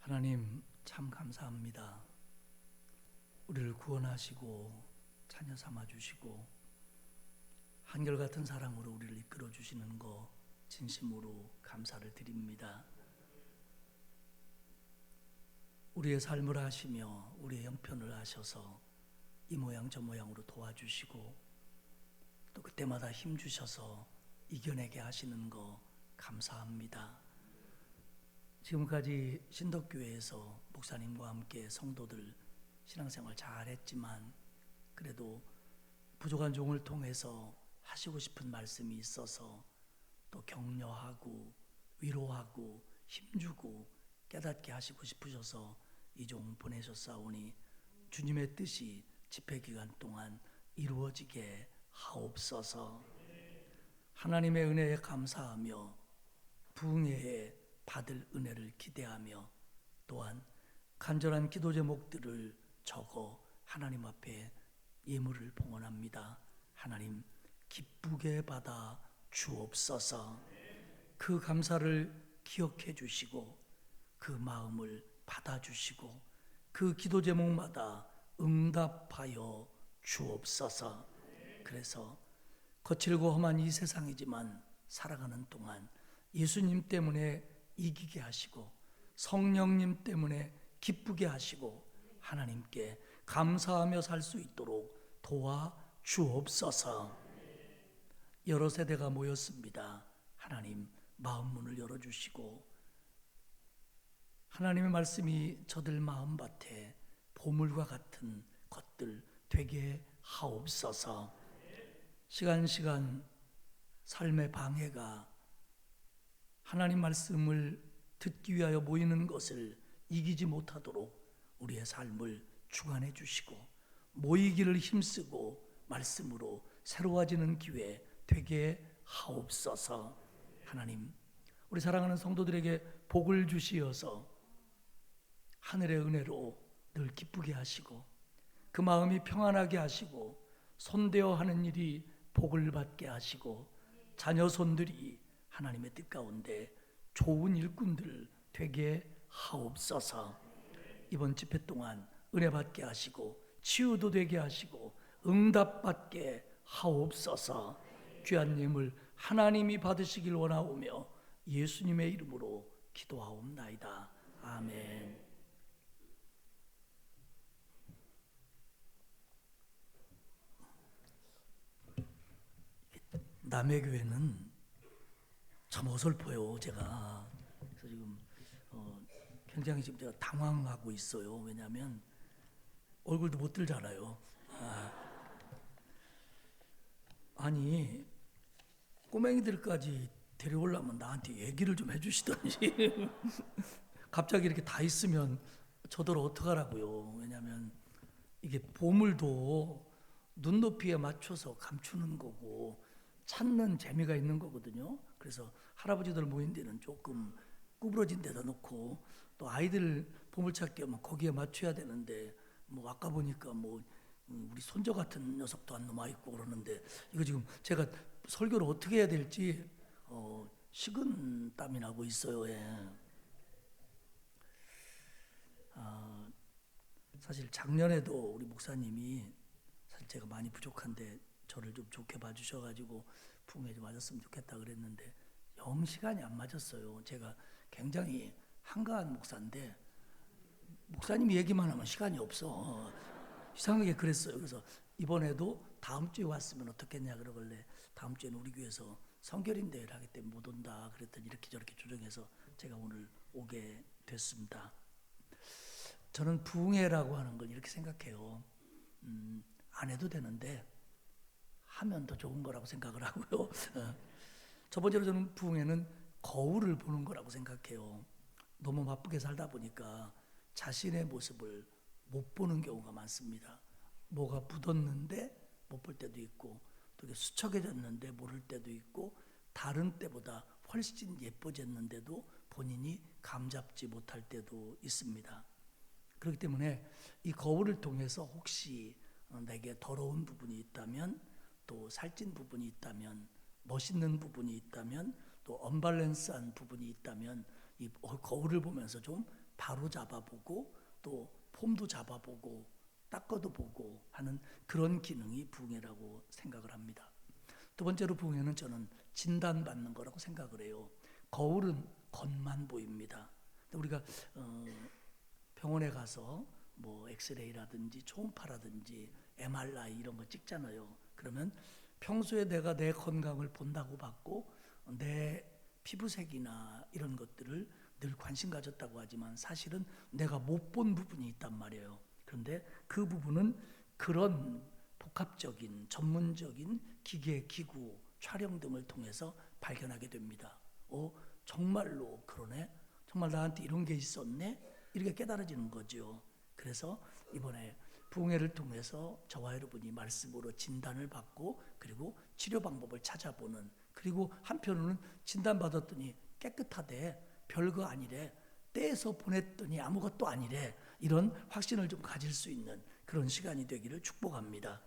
하나님 참 감사합니다. 우리를 구원하시고 자녀 삼아주시고 한결같은 사랑으로 우리를 이끌어 주시는 거 진심으로 감사를 드립니다. 우리의 삶을 하시며 우리의 형편을 하셔서 이 모양 저 모양으로 도와주시고 또 그때마다 힘주셔서 이겨내게 하시는 거 감사합니다. 지금까지 신덕교회에서 목사님과 함께 성도들 신앙생활 잘했지만 그래도 부족한 종을 통해서 하시고 싶은 말씀이 있어서 또 격려하고 위로하고 힘주고 깨닫게 하시고 싶으셔서 이 종 보내셨사오니 주님의 뜻이 집회기간 동안 이루어지게 하옵소서. 하나님의 은혜에 감사하며 부흥회에 받을 은혜를 기대하며 또한 간절한 기도 제목들을 적어 하나님 앞에 예물을 봉헌합니다. 하나님 기쁘게 받아 주옵소서. 그 감사를 기억해 주시고 그 마음을 받아 주시고 그 기도 제목마다 응답하여 주옵소서. 그래서 거칠고 험한 이 세상이지만 살아가는 동안 예수님 때문에 이기게 하시고 성령님 때문에 기쁘게 하시고 하나님께 감사하며 살 수 있도록 도와 주옵소서. 여러 세대가 모였습니다. 하나님 마음 문을 열어주시고 하나님의 말씀이 저들 마음밭에 보물과 같은 것들 되게 하옵소서. 시간 삶의 방해가 하나님 말씀을 듣기 위하여 모이는 것을 이기지 못하도록 우리의 삶을 주관해 주시고 모이기를 힘쓰고 말씀으로 새로워지는 기회 되게 하옵소서. 하나님 우리 사랑하는 성도들에게 복을 주시어서 하늘의 은혜로 늘 기쁘게 하시고 그 마음이 평안하게 하시고 손대어 하는 일이 복을 받게 하시고 자녀 손들이 하나님의 뜻 가운데 좋은 일꾼들 되게 하옵소서. 이번 집회 동안 은혜 받게 하시고 치유도 되게 하시고 응답 받게 하옵소서. 귀한 예물 하나님이 받으시길 원하오며 예수님의 이름으로 기도하옵나이다. 아멘. 남의 교회는 참 어설퍼요. 제가 그래서 지금 굉장히 지금 제가 당황하고 있어요. 왜냐하면 얼굴도 못 들잖아요. 아니 꼬맹이들까지 데려오려면 나한테 얘기를 좀 해주시던지 갑자기 이렇게 다 있으면 저들 어떡하라고요. 왜냐하면 이게 보물도 눈높이에 맞춰서 감추는 거고 찾는 재미가 있는 거거든요. 그래서 할아버지들 모인 데는 조금 구부러진 데다 놓고 또 아이들 보물찾기 하면 거기에 맞춰야 되는데 뭐 아까 보니까 뭐 우리 손자 같은 녀석도 한 놈 있고 그러는데 이거 지금 제가 설교를 어떻게 해야 될지 식은 땀이 나고 있어요. 예. 사실 작년에도 우리 목사님이 사실 제가 많이 부족한데 저를 좀 좋게 봐주셔가지고 부흥회 좀 맞았으면 좋겠다 그랬는데 영 시간이 안 맞았어요. 제가 굉장히 한가한 목사인데 목사님이 얘기만 하면 시간이 없어. 이상하게 그랬어요. 그래서 이번에도 다음 주에 왔으면 어떻겠냐 그러길래 다음 주에는 우리 교회에서 성결인대회를 하기 때문에 못 온다 그랬더니 이렇게 저렇게 조정해서 제가 오늘 오게 됐습니다. 저는 부흥회라고 하는 걸 이렇게 생각해요. 안 해도 되는데 하면 더 좋은 거라고 생각을 하고요. 첫 번째로 저는 부흥회는 거울을 보는 거라고 생각해요. 너무 바쁘게 살다 보니까 자신의 모습을 못 보는 경우가 많습니다. 뭐가 묻었는데 못 볼 때도 있고 또 수척해졌는데 모를 때도 있고 다른 때보다 훨씬 예뻐졌는데도 본인이 감잡지 못할 때도 있습니다. 그렇기 때문에 이 거울을 통해서 혹시 내게 더러운 부분이 있다면 또 살찐 부분이 있다면 멋있는 부분이 있다면 또 언밸런스한 부분이 있다면 이 거울을 보면서 좀 바로 잡아보고 또 폼도 잡아보고 닦아도 보고 하는 그런 기능이 부흥회라고 생각을 합니다. 두 번째로 부흥회는 저는 진단받는 거라고 생각을 해요. 거울은 겉만 보입니다. 우리가 병원에 가서 뭐 엑스레이라든지 초음파라든지 MRI 이런 거 찍잖아요. 그러면 평소에 내가 내 건강을 본다고 받고 내 피부색이나 이런 것들을 늘 관심 가졌다고 하지만 사실은 내가 못 본 부분이 있단 말이에요. 그런데 그 부분은 그런 복합적인 전문적인 기계, 기구, 촬영 등을 통해서 발견하게 됩니다. 정말로 그러네? 정말 나한테 이런 게 있었네? 이렇게 깨달아지는 거죠. 그래서 이번에 부흥회를 통해서 저와 여러분이 말씀으로 진단을 받고 그리고 치료 방법을 찾아보는, 그리고 한편으로는 진단받았더니 깨끗하대, 별거 아니래, 떼서 보냈더니 아무것도 아니래, 이런 확신을 좀 가질 수 있는 그런 시간이 되기를 축복합니다.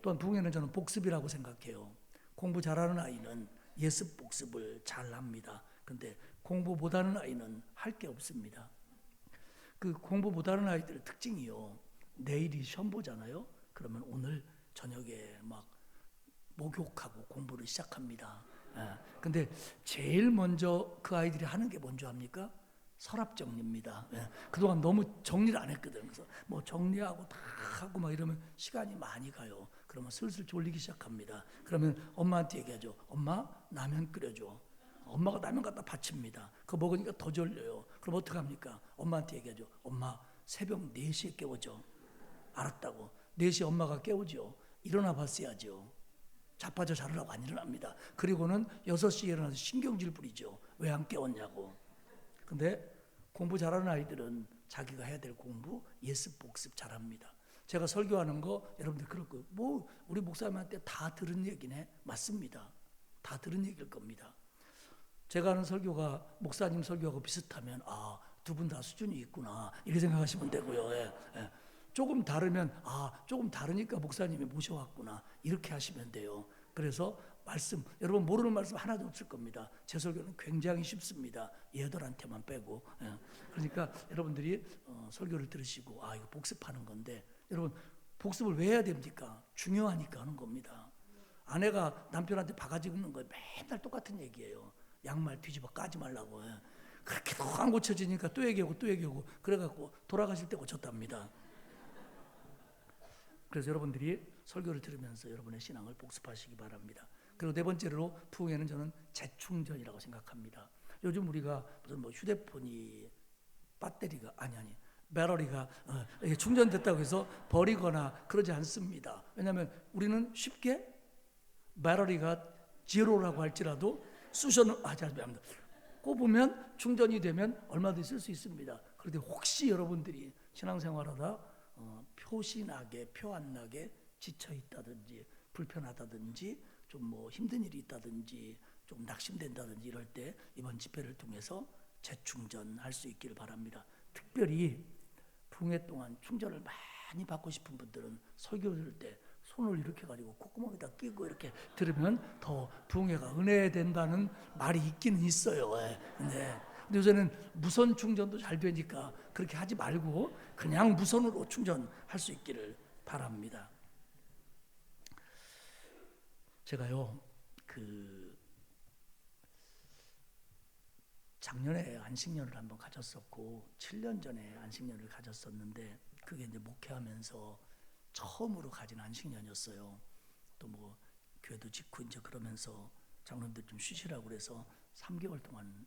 또한 부흥회는 저는 복습이라고 생각해요. 공부 잘하는 아이는 예습 복습을 잘 합니다. 근데 공부 못하는 아이는 할 게 없습니다. 그 공부 못하는 아이들의 특징이요, 내일이 시험 보잖아요. 그러면 오늘 저녁에 막 목욕하고 공부를 시작합니다. 근데 제일 먼저 그 아이들이 하는 게 뭔지 압니까? 서랍 정리입니다. 그동안 너무 정리를 안 했거든. 그래서 뭐 정리하고 다 하고 막 이러면 시간이 많이 가요. 그러면 슬슬 졸리기 시작합니다. 그러면 엄마한테 얘기하죠. 엄마, 라면 끓여줘. 엄마가 라면 갖다 바칩니다. 그거 먹으니까 더 졸려요. 그럼 어떡합니까? 엄마한테 얘기하죠. 엄마, 새벽 4시에 깨워줘. 알았다고. 4시에 엄마가 깨우죠. 일어나 봤어야죠. 자빠져 자르라고 안 일어납니다. 그리고는 6시에 일어나서 신경질 부리죠. 왜 안 깨웠냐고. 근데 공부 잘하는 아이들은 자기가 해야 될 공부, 예습, 복습 잘합니다. 제가 설교하는 거 여러분들 그럴 거예요. 뭐 우리 목사님한테 다 들은 얘기네. 맞습니다. 다 들은 얘기일 겁니다. 제가 하는 설교가 목사님 설교하고 비슷하면 두 분 다 수준이 있구나 이렇게 생각하시면 되고요. 조금 다르면 조금 다르니까 목사님이 모셔왔구나 이렇게 하시면 돼요. 그래서 말씀, 여러분 모르는 말씀 하나도 없을 겁니다. 제 설교는 굉장히 쉽습니다. 얘들한테만 빼고. 그러니까 여러분들이 설교를 들으시고 이거 복습하는 건데, 여러분 복습을 왜 해야 됩니까? 중요하니까 하는 겁니다. 아내가 남편한테 바가지 긁는 거 맨날 똑같은 얘기예요. 양말 뒤집어 까지 말라고. 그렇게도 안 고쳐지니까 또 얘기하고 또 얘기하고, 그래갖고 돌아가실 때 고쳤답니다. 그래서 여러분들이 설교를 들으면서 여러분의 신앙을 복습하시기 바랍니다. 그리고 네 번째로 부흥회는 저는 재충전이라고 생각합니다. 요즘 우리가 무슨 뭐 휴대폰이 배터리가 충전됐다고 해서 버리거나 그러지 않습니다. 왜냐하면 우리는 쉽게 배터리가 제로라고 할지라도 꼽으면 충전이 되면 얼마든지 쓸 수 있습니다. 그런데 혹시 여러분들이 신앙생활하다 표시나게 표 안 나게 지쳐 있다든지 불편하다든지 좀 뭐 힘든 일이 있다든지 좀 낙심된다든지 이럴 때 이번 집회를 통해서 재충전할 수 있기를 바랍니다. 특별히 부흥회 동안 충전을 많이 받고 싶은 분들은 설교 들을 때 손을 이렇게 가지고 콧구멍에다 끼고 이렇게 들으면 더 부흥회가 은혜된다는 말이 있기는 있어요. 근데 요새는 무선 충전도 잘 되니까 그렇게 하지 말고 그냥 무선으로 충전할 수 있기를 바랍니다. 제가요, 작년에 안식년을 한번 가졌었고 7년 전에 안식년을 가졌었는데 그게 이제 목회하면서 처음으로 가진 안식년이었어요. 또 뭐 교회도 짓고 이제 그러면서 장로님들 좀 쉬시라고 그래서 3개월 동안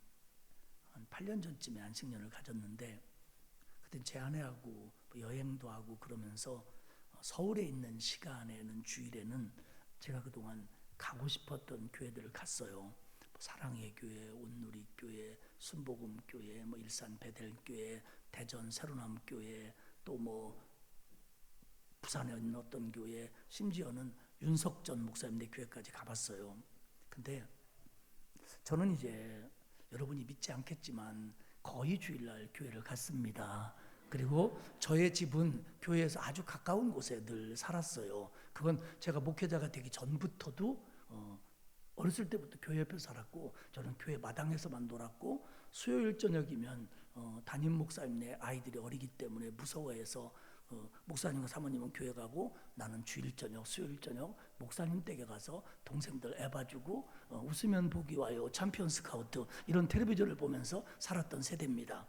한 8년 전쯤에 안식년을 가졌는데, 그때 제 아내하고 여행도 하고 그러면서 서울에 있는 시간에는 주일에는 제가 그동안 가고 싶었던 교회들을 갔어요. 사랑의 교회, 온누리 교회, 순복음 교회, 일산 베델 교회, 대전 새로남 교회, 또 부산에 있는 어떤 교회, 심지어는 윤석전 목사님네 교회까지 가봤어요. 근데 저는 이제 여러분이 믿지 않겠지만 거의 주일날 교회를 갔습니다. 그리고 저의 집은 교회에서 아주 가까운 곳에 늘 살았어요. 그건 제가 목회자가 되기 전부터도 어렸을 때부터 교회 옆에 살았고, 저는 교회 마당에서만 놀았고, 수요일 저녁이면 담임 목사님네 아이들이 어리기 때문에 무서워해서 목사님과 사모님은 교회 가고 나는 주일 저녁, 수요일 저녁 목사님 댁에 가서 동생들 애 봐주고 웃으면 복이 와요, 챔피언 스카우트 이런 텔레비전을 보면서 살았던 세대입니다.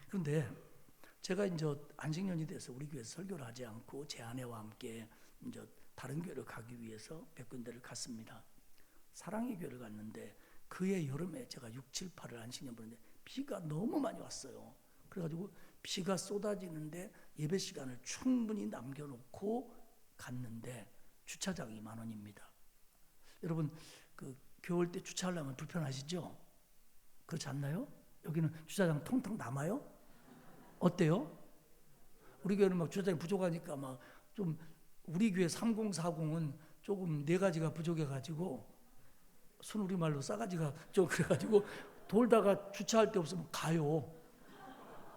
그런데 제가 이제 안식년이 돼서 우리 교회에서 설교를 하지 않고 제 아내와 함께 이제 다른 교회를 가기 위해서 몇 군데를 갔습니다. 사랑의 교회를 갔는데 그해 여름에 제가 6, 7, 8을 안식년 보는데 비가 너무 많이 왔어요. 그래가지고 비가 쏟아지는데 예배 시간을 충분히 남겨놓고 갔는데 주차장이 10,000원입니다. 여러분 그 교회 올 때 주차하려면 불편하시죠? 그렇지 않나요? 여기는 주차장 텅텅 남아요? 어때요? 우리 교회는 막 주차장이 부족하니까 막 좀 우리 교회 3040은 조금 4가지가 부족해가지고 순우리말로 싸가지가 좀 그래가지고 돌다가 주차할 데 없으면 가요.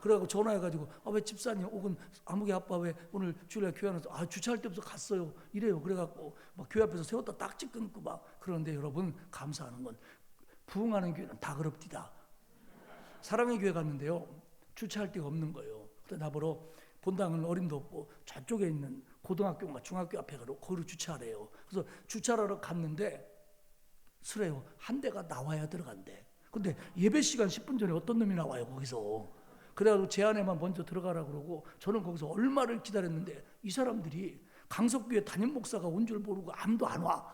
그래가지고 전화해가지고 왜 집사님 혹은 아무개 아빠 왜 오늘 주일날 교회 안 와서 주차할 데 없어 갔어요 이래요. 그래갖고 막 교회 앞에서 세웠다 딱지 끊고 막 그러는데 여러분 감사하는 건 부흥하는 교회는 다 그럽디다. 사랑의 교회 갔는데요 주차할 데가 없는 거예요. 그래서 나보러 본당은 어림도 없고 저쪽에 있는 고등학교가 중학교 앞에 가서 거기로 주차하래요. 그래서 주차하러 갔는데 쓰래요. 한 대가 나와야 들어간대. 근데 예배 시간 10분 전에 어떤 놈이 나와요 거기서. 그래가지고 제 아내만 먼저 들어가라 그러고 저는 거기서 얼마를 기다렸는데 이 사람들이 강석교회 담임 목사가 온 줄 모르고 아무도 안 와.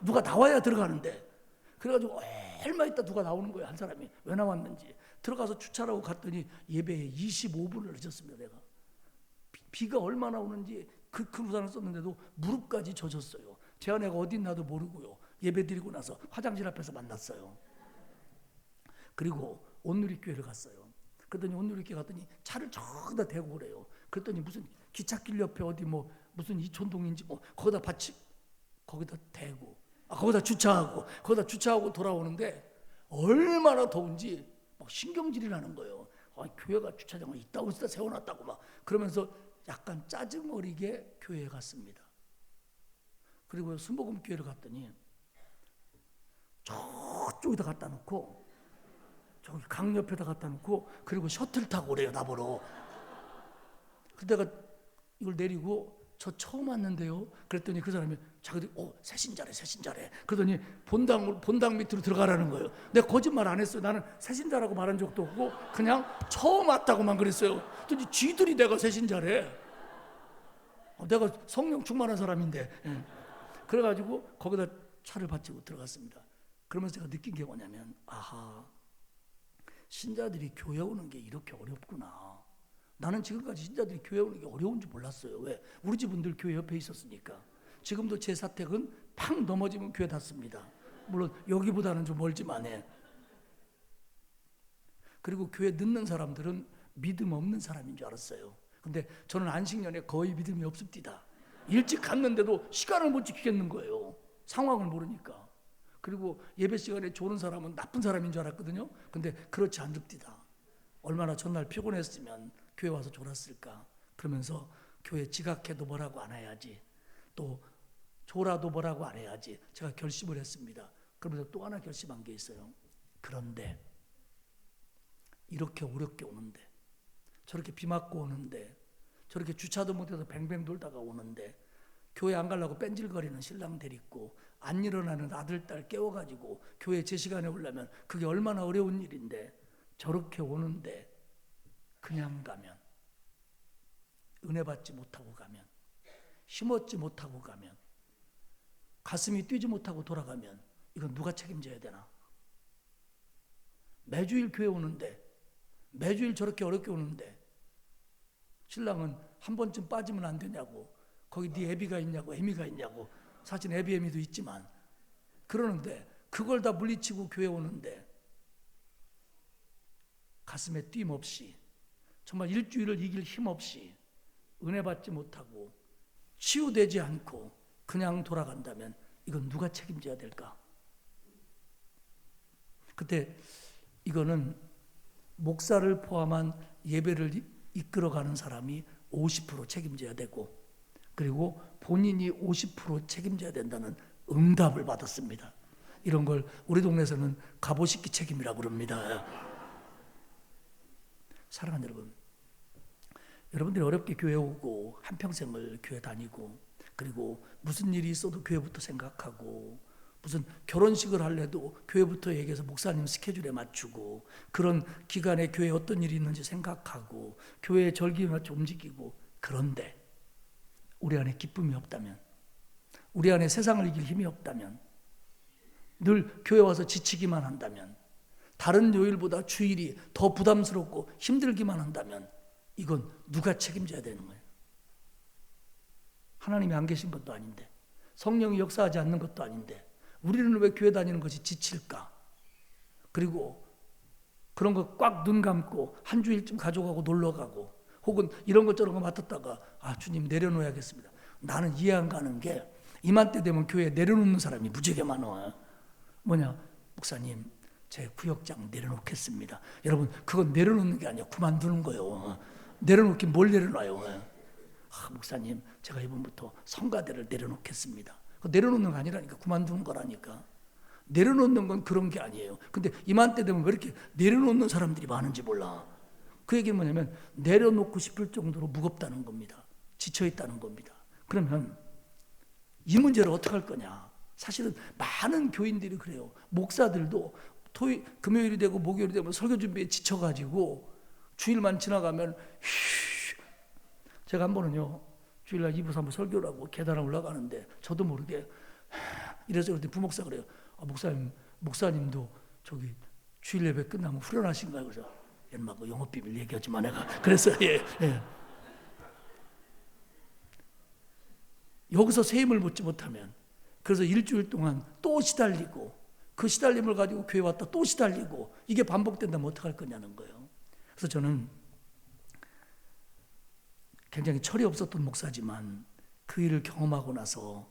누가 나와야 들어가는데. 그래가지고 얼마 있다 누가 나오는 거예요. 한 사람이 왜 나왔는지. 들어가서 주차하고 갔더니 예배에 25분을 늦었습니다. 내가 비가 얼마나 오는지 그 우산을 썼는데도 무릎까지 젖었어요. 제 아내가 어디 있나도 모르고요. 예배 드리고 나서 화장실 앞에서 만났어요. 그리고 온누리교회를 갔어요. 그랬더니 온누리교회 갔더니 차를 저기다 대고 그래요. 그랬더니 무슨 기찻길 옆에 어디 뭐 무슨 이촌동인지 뭐 거기다 받치 거기다 대고 거기다 주차하고 돌아오는데 얼마나 더운지 막 신경질이 나는 거예요. 교회가 주차장을 있다고 세워놨다고 막 그러면서 약간 짜증 어리게 교회에 갔습니다. 그리고 순복음 교회를 갔더니 저쪽에다 갖다 놓고 저기 강 옆에다 갖다 놓고 그리고 셔틀 타고 오래요 나보러. 그때가 이걸 내리고 저 처음 왔는데요. 그랬더니 그 사람이 자기들이 새신자래. 그러더니 본당 밑으로 들어가라는 거예요. 내가 거짓말 안 했어요. 나는 새신자라고 말한 적도 없고 그냥 처음 왔다고만 그랬어요. 그랬더니 쥐들이 내가 새신자래. 내가 성령 충만한 사람인데. 그래가지고 거기다 차를 바치고 들어갔습니다. 그러면서 제가 느낀 게 뭐냐면 신자들이 교회 오는 게 이렇게 어렵구나. 나는 지금까지 신자들이 교회 오는 게 어려운 줄 몰랐어요. 왜? 우리 집분들 교회 옆에 있었으니까. 지금도 제 사택은 팍 넘어지면 교회 닿습니다. 물론 여기보다는 좀 멀지만 해. 그리고 교회 늦는 사람들은 믿음 없는 사람인 줄 알았어요. 근데 저는 안식년에 거의 믿음이 없습니다. 일찍 갔는데도 시간을 못 지키겠는 거예요. 상황을 모르니까. 그리고 예배 시간에 조는 사람은 나쁜 사람인 줄 알았거든요. 근데 그렇지 않습니다. 얼마나 전날 피곤했으면 교회 와서 졸았을까. 그러면서 교회 지각해도 뭐라고 안 해야지. 또 졸아도 뭐라고 안 해야지. 제가 결심을 했습니다. 그러면서 또 하나 결심한 게 있어요. 그런데 이렇게 어렵게 오는데 저렇게 비 맞고 오는데 저렇게 주차도 못해서 뱅뱅 돌다가 오는데 교회 안 가려고 뺀질거리는 신랑 데리고 안 일어나는 아들, 딸 깨워가지고 교회 제 시간에 오려면 그게 얼마나 어려운 일인데 저렇게 오는데 그냥 가면 은혜 받지 못하고 가면 힘 얻지 못하고 가면 가슴이 뛰지 못하고 돌아가면 이건 누가 책임져야 되나? 매주일 교회 오는데 매주일 저렇게 어렵게 오는데 신랑은 한 번쯤 빠지면 안 되냐고 거기 네 애비가 있냐고 애미가 있냐고 사실 애비 애미도 있지만 그러는데 그걸 다 물리치고 교회 오는데 가슴에 뜀 없이 정말 일주일을 이길 힘 없이 은혜 받지 못하고 치유되지 않고 그냥 돌아간다면 이건 누가 책임져야 될까? 그때 이거는 목사를 포함한 예배를 이끌어가는 사람이 50% 책임져야 되고 그리고 본인이 50% 책임져야 된다는 응답을 받았습니다. 이런 걸 우리 동네에서는 갑오식기 책임이라고 그럽니다. 사랑하는 여러분, 여러분들이 어렵게 교회 오고 한평생을 교회 다니고 그리고 무슨 일이 있어도 교회부터 생각하고 무슨 결혼식을 하려도 교회부터 얘기해서 목사님 스케줄에 맞추고 그런 기간에 교회에 어떤 일이 있는지 생각하고 교회의 절기에 맞춰 움직이고, 그런데 우리 안에 기쁨이 없다면, 우리 안에 세상을 이길 힘이 없다면, 늘 교회 와서 지치기만 한다면, 다른 요일보다 주일이 더 부담스럽고 힘들기만 한다면 이건 누가 책임져야 되는 거예요? 하나님이 안 계신 것도 아닌데, 성령이 역사하지 않는 것도 아닌데 우리는 왜 교회 다니는 것이 지칠까? 그리고 그런 거 꽉 눈 감고 한 주일쯤 가져가고 놀러 가고 혹은 이런 것 저런 거 맡았다가 주님 내려놓아야겠습니다. 나는 이해 안 가는 게 이맘때 되면 교회에 내려놓는 사람이 무지하게 많아요. 뭐냐? 목사님 제 구역장 내려놓겠습니다. 여러분 그건 내려놓는 게 아니야. 그만두는 거예요. 내려놓긴 뭘 내려놔요. 목사님 제가 이번부터 성가대를 내려놓겠습니다. 내려놓는 거 아니라니까. 그만두는 거라니까. 내려놓는 건 그런 게 아니에요. 근데 이맘때 되면 왜 이렇게 내려놓는 사람들이 많은지 몰라. 그 얘기는 뭐냐면 내려놓고 싶을 정도로 무겁다는 겁니다. 지쳐있다는 겁니다. 그러면 이 문제를 어떻게 할 거냐. 사실은 많은 교인들이 그래요. 목사들도 금요일이 되고 목요일이 되면 설교 준비에 지쳐가지고 주일만 지나가면 제가 한 번은요 주일날 2부 3부 설교를 하고 계단에 올라가는데 저도 모르게 이래서 그랬더니 부목사 그래요. 목사님도 저기 주일 예배 끝나면 후련하신가요? 그래서 엄마 그 영업 비밀 얘기하지 마 내가 그랬어요. 예. 여기서 새 힘을 얻지 못하면 그래서 일주일 동안 또 시달리고 그 시달림을 가지고 교회 왔다 또 시달리고 이게 반복된다면 어떡할 거냐는 거예요. 그래서 저는 굉장히 철이 없었던 목사지만 그 일을 경험하고 나서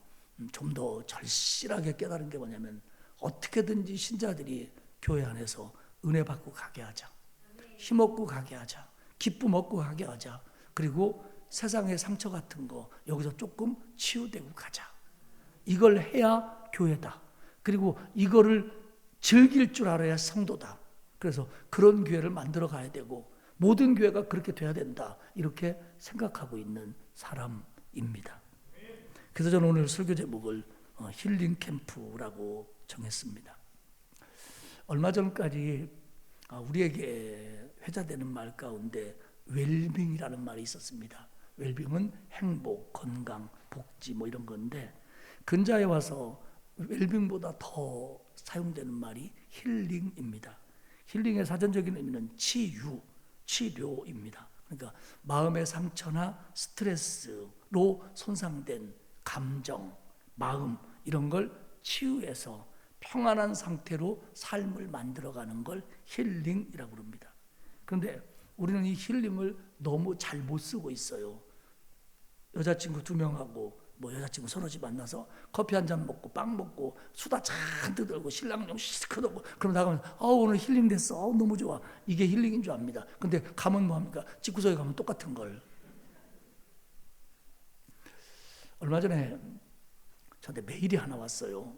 좀 더 절실하게 깨달은 게 뭐냐면 어떻게든지 신자들이 교회 안에서 은혜 받고 가게 하자. 힘 얻고 가게 하자. 기쁨 얻고 가게 하자. 그리고 세상의 상처 같은 거 여기서 조금 치유되고 가자. 이걸 해야 교회다. 그리고 이거를 즐길 줄 알아야 성도다. 그래서 그런 교회를 만들어 가야 되고 모든 교회가 그렇게 돼야 된다. 이렇게 생각하고 있는 사람입니다. 그래서 저는 오늘 설교 제목을 힐링 캠프라고 정했습니다. 얼마 전까지 우리에게 회자되는 말 가운데 웰빙이라는 말이 있었습니다. 웰빙은 행복, 건강, 복지 뭐 이런 건데 근자에 와서 웰빙보다 더 사용되는 말이 힐링입니다. 힐링의 사전적인 의미는 치유, 치료입니다. 그러니까 마음의 상처나 스트레스로 손상된 감정, 마음 이런 걸 치유해서 평안한 상태로 삶을 만들어가는 걸 힐링이라고 합니다. 그런데 우리는 이 힐링을 너무 잘 못 쓰고 있어요. 여자친구 2명하고 여자친구 서너 집 만나서 커피 한 잔 먹고 빵 먹고 수다 잔뜩 들고 신랑용 시크하고 그럼 나가면 오늘 힐링 됐어. 너무 좋아. 이게 힐링인 줄 압니다. 근데 가면 뭐합니까? 집구석에 가면 똑같은 걸. 얼마 전에 저한테 메일이 하나 왔어요.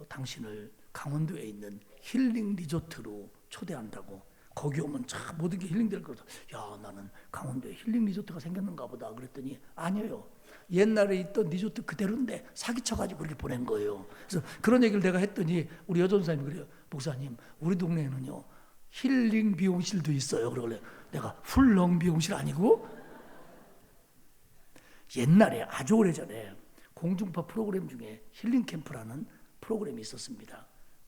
당신을 강원도에 있는 힐링 리조트로 초대한다고. 거기 오면 참 모든 게 힐링될 거다. 야, 나는 강원도에 힐링 리조트가 생겼는가 보다. 그랬더니 아니에요. 옛날에 있던 리조트 그대로인데 사기쳐가지고 그렇게 보낸 거예요. 그래서 그런 얘기를 내가 했더니 우리 여전사님이 그래요. 목사님, 우리 동네에는요 힐링 미용실도 있어요. 그러길래 내가 훌렁 미용실 아니고 옛날에 아주 오래전에 공중파 프로그램 중에 힐링 캠프라는 프로그램이 있었습니다.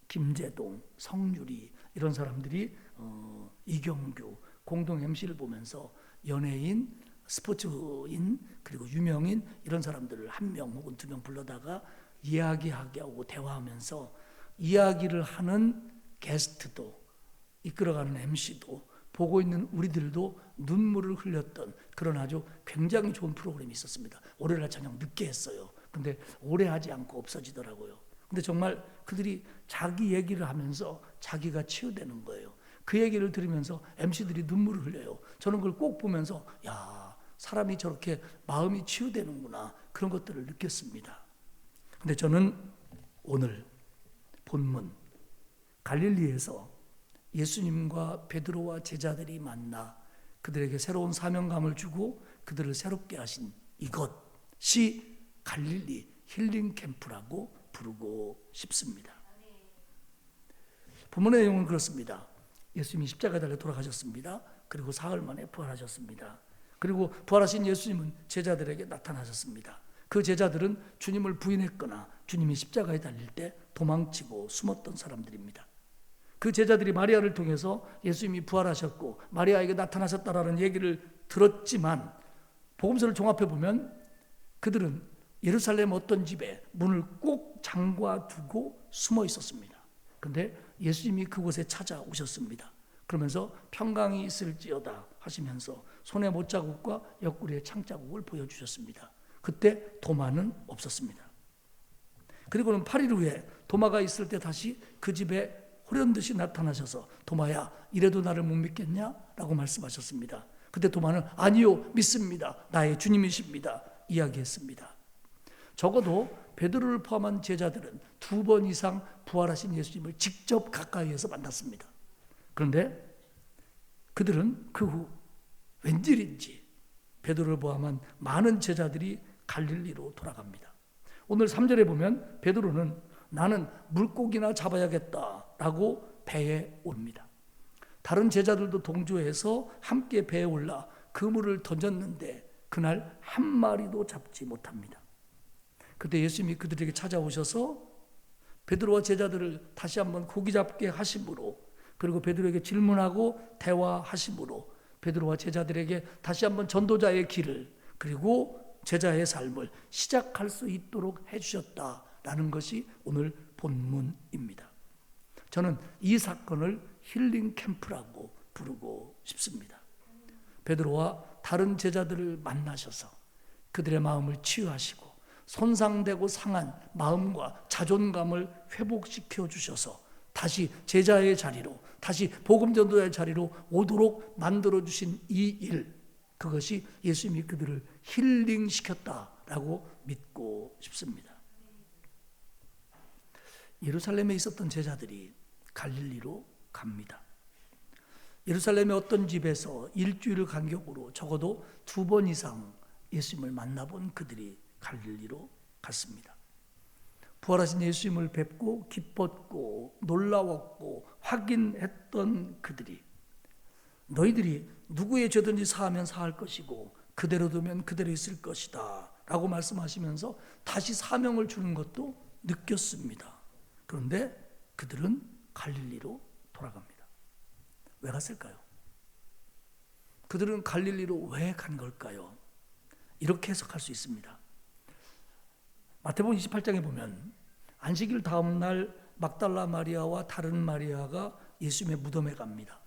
김재동, 성유리 이런 사람들이 이경규 공동 MC를 보면서 연예인, 스포츠인 그리고 유명인 이런 사람들을 1명 혹은 2명 불러다가 이야기하게 하고 대화하면서 이야기를 하는 게스트도 이끌어가는 MC도 보고 있는 우리들도 눈물을 흘렸던 그런 아주 굉장히 좋은 프로그램이 있었습니다. 월요일날 저녁 늦게 했어요. 근데 오래 하지 않고 없어지더라고요. 근데 정말 그들이 자기 얘기를 하면서 자기가 치유되는 거예요. 그 얘기를 들으면서 MC들이 눈물을 흘려요. 저는 그걸 꼭 보면서 야, 사람이 저렇게 마음이 치유되는구나 그런 것들을 느꼈습니다. 근데 저는 오늘 본문 갈릴리에서 예수님과 베드로와 제자들이 만나 그들에게 새로운 사명감을 주고 그들을 새롭게 하신 이것이 갈릴리 힐링 캠프라고 부르고 싶습니다. 본문의 내용은 그렇습니다. 예수님이 십자가에 달려 돌아가셨습니다. 그리고 사흘 만에 부활하셨습니다. 그리고 부활하신 예수님은 제자들에게 나타나셨습니다. 그 제자들은 주님을 부인했거나 주님이 십자가에 달릴 때 도망치고 숨었던 사람들입니다. 그 제자들이 마리아를 통해서 예수님이 부활하셨고 마리아에게 나타나셨다라는 얘기를 들었지만 복음서를 종합해 보면 그들은 예루살렘 어떤 집에 문을 꼭 잠가 두고 숨어 있었습니다. 그런데 예수님이 그곳에 찾아오셨습니다. 그러면서 평강이 있을지어다 하시면서 손에 못자국과 옆구리에 창자국을 보여주셨습니다. 그때 도마는 없었습니다. 그리고는 8일 후에 도마가 있을 때 다시 그 집에 호련듯이 나타나셔서 도마야 이래도 나를 못 믿겠냐? 라고 말씀하셨습니다. 그때 도마는 아니요 믿습니다. 나의 주님이십니다. 이야기했습니다. 적어도 베드로를 포함한 제자들은 2번 이상 부활하신 예수님을 직접 가까이에서 만났습니다. 그런데 그들은 그 후 웬일인지 베드로를 포함한 많은 제자들이 갈릴리로 돌아갑니다. 오늘 3절에 보면 베드로는 나는 물고기나 잡아야겠다라고 배에 오릅니다. 다른 제자들도 동조해서 함께 배에 올라 그물을 던졌는데 그날 한 마리도 잡지 못합니다. 그때 예수님이 그들에게 찾아오셔서 베드로와 제자들을 다시 한번 고기 잡게 하심으로 그리고 베드로에게 질문하고 대화하심으로 베드로와 제자들에게 다시 한번 전도자의 길을 그리고 제자의 삶을 시작할 수 있도록 해주셨다라는 것이 오늘 본문입니다. 저는 이 사건을 힐링 캠프라고 부르고 싶습니다. 베드로와 다른 제자들을 만나셔서 그들의 마음을 치유하시고 손상되고 상한 마음과 자존감을 회복시켜 주셔서 다시 제자의 자리로 다시 복음 전도자의 자리로 오도록 만들어 주신 이 일, 그것이 예수님이 그들을 힐링시켰다라고 믿고 싶습니다. 예루살렘에 있었던 제자들이 갈릴리로 갑니다. 예루살렘의 어떤 집에서 일주일 간격으로 적어도 2번 이상 예수님을 만나본 그들이 갈릴리로 갔습니다. 부활하신 예수님을 뵙고 기뻤고 놀라웠고 확인했던 그들이 너희들이 누구의 죄든지 사하면 사할 것이고 그대로 두면 그대로 있을 것이다 라고 말씀하시면서 다시 사명을 주는 것도 느꼈습니다. 그런데 그들은 갈릴리로 돌아갑니다. 왜 갔을까요? 그들은 갈릴리로 왜 간 걸까요? 이렇게 해석할 수 있습니다. 마태복음 28장에 보면 안식일 다음 날 막달라 마리아와 다른 마리아가 예수님의 무덤에 갑니다.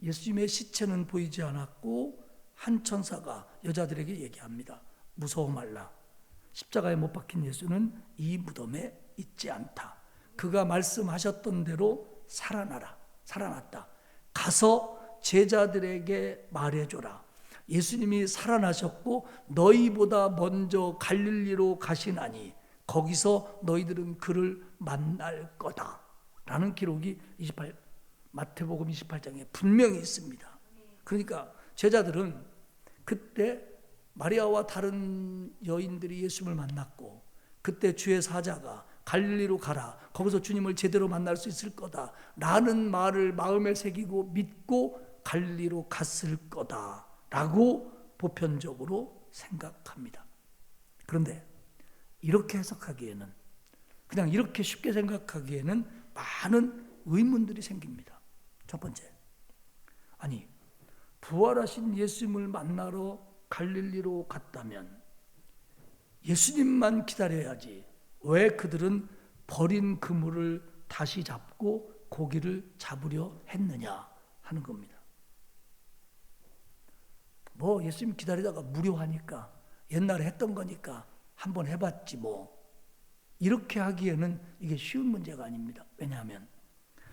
예수님의 시체는 보이지 않았고 한 천사가 여자들에게 얘기합니다. 무서워 말라. 십자가에 못 박힌 예수는 이 무덤에 있지 않다. 그가 말씀하셨던 대로 살아났다. 가서 제자들에게 말해줘라. 예수님이 살아나셨고 너희보다 먼저 갈릴리로 가시나니 거기서 너희들은 그를 만날 거다 라는 기록이 마태복음 28장에 분명히 있습니다. 그러니까 제자들은 그때 마리아와 다른 여인들이 예수님을 만났고 그때 주의 사자가 갈릴리로 가라, 거기서 주님을 제대로 만날 수 있을 거다 라는 말을 마음에 새기고 믿고 갈릴리로 갔을 거다 라고 보편적으로 생각합니다. 그런데 이렇게 해석하기에는, 그냥 이렇게 쉽게 생각하기에는 많은 의문들이 생깁니다. 첫 번째, 아니 부활하신 예수님을 만나러 갈릴리로 갔다면 예수님만 기다려야지 왜 그들은 버린 그물을 다시 잡고 고기를 잡으려 했느냐 하는 겁니다. 뭐 예수님 기다리다가 무료하니까 옛날에 했던 거니까 한번 해봤지 뭐, 이렇게 하기에는 이게 쉬운 문제가 아닙니다. 왜냐하면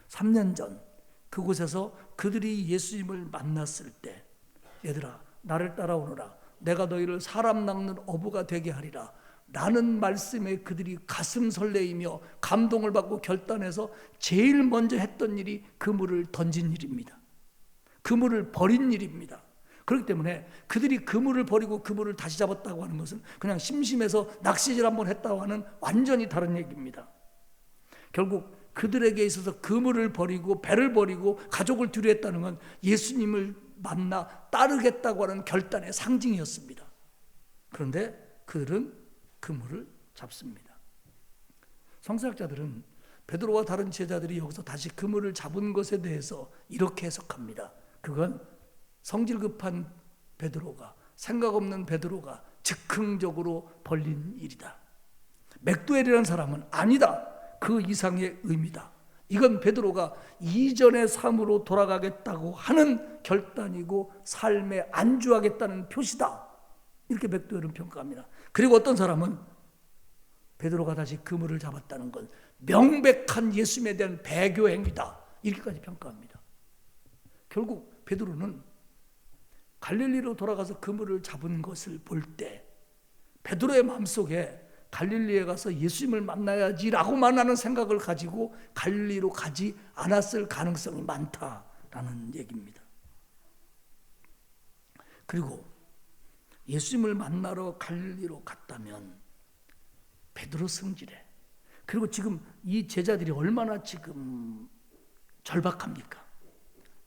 3년 전 그곳에서 그들이 예수님을 만났을 때 얘들아 나를 따라오너라, 내가 너희를 사람 낚는 어부가 되게 하리라 라는 말씀에 그들이 가슴 설레이며 감동을 받고 결단해서 제일 먼저 했던 일이 그물을 던진 일입니다. 그물을 버린 일입니다. 그렇기 때문에 그들이 그물을 버리고 그물을 다시 잡았다고 하는 것은 그냥 심심해서 낚시질 한번 했다고 하는 완전히 다른 얘기입니다. 결국 그들에게 있어서 그물을 버리고 배를 버리고 가족을 두려했다는 건 예수님을 만나 따르겠다고 하는 결단의 상징이었습니다. 그런데 그들은 그물을 잡습니다. 성서학자들은 베드로와 다른 제자들이 여기서 다시 그물을 잡은 것에 대해서 이렇게 해석합니다. 그건 성질 급한 베드로가, 생각 없는 베드로가 즉흥적으로 벌린 일이다. 맥두엘이라는 사람은 아니다. 그 이상의 의미다. 이건 베드로가 이전의 삶으로 돌아가겠다고 하는 결단이고 삶에 안주하겠다는 표시다. 이렇게 맥두엘은 평가합니다. 그리고 어떤 사람은 베드로가 다시 그물을 잡았다는 건 명백한 예수님에 대한 배교 행위다. 이렇게까지 평가합니다. 결국 베드로는 갈릴리로 돌아가서 그물을 잡은 것을 볼 때 베드로의 마음속에 갈릴리에 가서 예수님을 만나야지라고만 하는 생각을 가지고 갈릴리로 가지 않았을 가능성이 많다라는 얘기입니다. 그리고 예수님을 만나러 갈릴리로 갔다면 베드로 승질해. 그리고 지금 이 제자들이 얼마나 지금 절박합니까?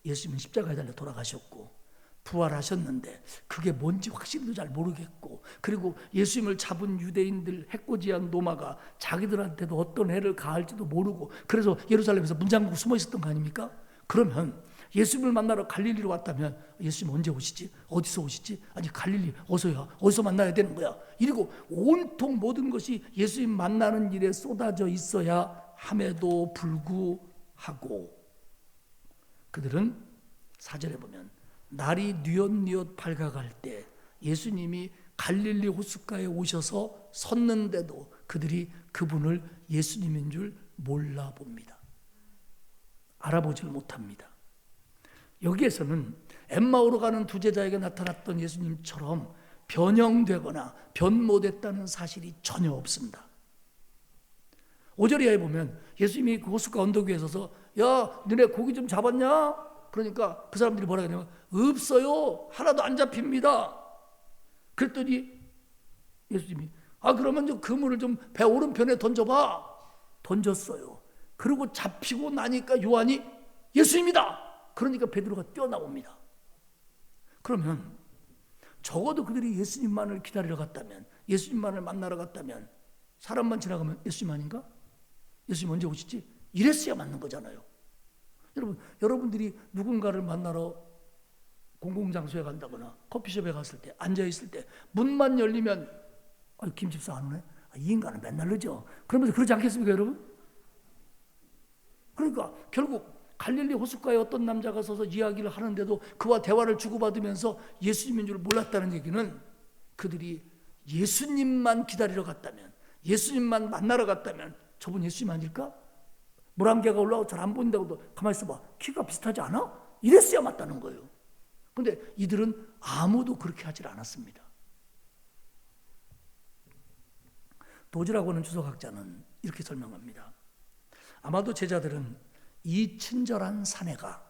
예수님은 십자가에 달려 돌아가셨고 부활하셨는데 그게 뭔지 확실히도 잘 모르겠고, 그리고 예수님을 잡은 유대인들 해코지한 노마가 자기들한테도 어떤 해를 가할지도 모르고 그래서 예루살렘에서 문 잠그고 숨어 있었던 거 아닙니까? 그러면 예수님을 만나러 갈릴리로 왔다면 예수님 언제 오시지? 어디서 오시지? 아니 갈릴리 어서야, 어디서 만나야 되는 거야? 이러고 온통 모든 것이 예수님 만나는 일에 쏟아져 있어야 함에도 불구하고 그들은 4절에 보면 날이 뉘엿뉘엿 밝아갈 때 예수님이 갈릴리 호숫가에 오셔서 섰는데도 그들이 그분을 예수님인 줄 몰라봅니다. 알아보질 못합니다. 여기에서는 엠마오로 가는 두 제자에게 나타났던 예수님처럼 변형되거나 변모됐다는 사실이 전혀 없습니다. 5절에 보면 예수님이 그 호숫가 언덕 위에 서서 야 너네 고기 좀 잡았냐? 그러니까 그 사람들이 뭐라 그러냐면 없어요. 하나도 안 잡힙니다. 그랬더니 예수님이 그러면 좀 그물을 좀 배 오른편에 던져봐. 던졌어요. 그리고 잡히고 나니까 요한이 예수님이다. 그러니까 베드로가 뛰어나옵니다. 그러면 적어도 그들이 예수님만을 기다리러 갔다면, 예수님만을 만나러 갔다면 사람만 지나가면 예수님 아닌가? 예수님 언제 오시지? 이랬어야 맞는 거잖아요. 여러분들이 누군가를 만나러 공공장소에 간다거나 커피숍에 갔을 때 앉아있을 때 문만 열리면 김 집사 안 오네? 이 인간은 맨날 늦어. 그러면서 그러지 않겠습니까 여러분? 그러니까 결국 갈릴리 호숫가에 어떤 남자가 서서 이야기를 하는데도 그와 대화를 주고받으면서 예수님인 줄 몰랐다는 얘기는 그들이 예수님만 기다리러 갔다면, 예수님만 만나러 갔다면 저분 예수님 아닐까? 물안개가 올라오고 잘 안 보인다고도 가만히 있어봐. 키가 비슷하지 않아? 이랬어야 맞다는 거예요. 그런데 이들은 아무도 그렇게 하질 않았습니다. 도지라고 하는 주석학자는 이렇게 설명합니다. 아마도 제자들은 이 친절한 사내가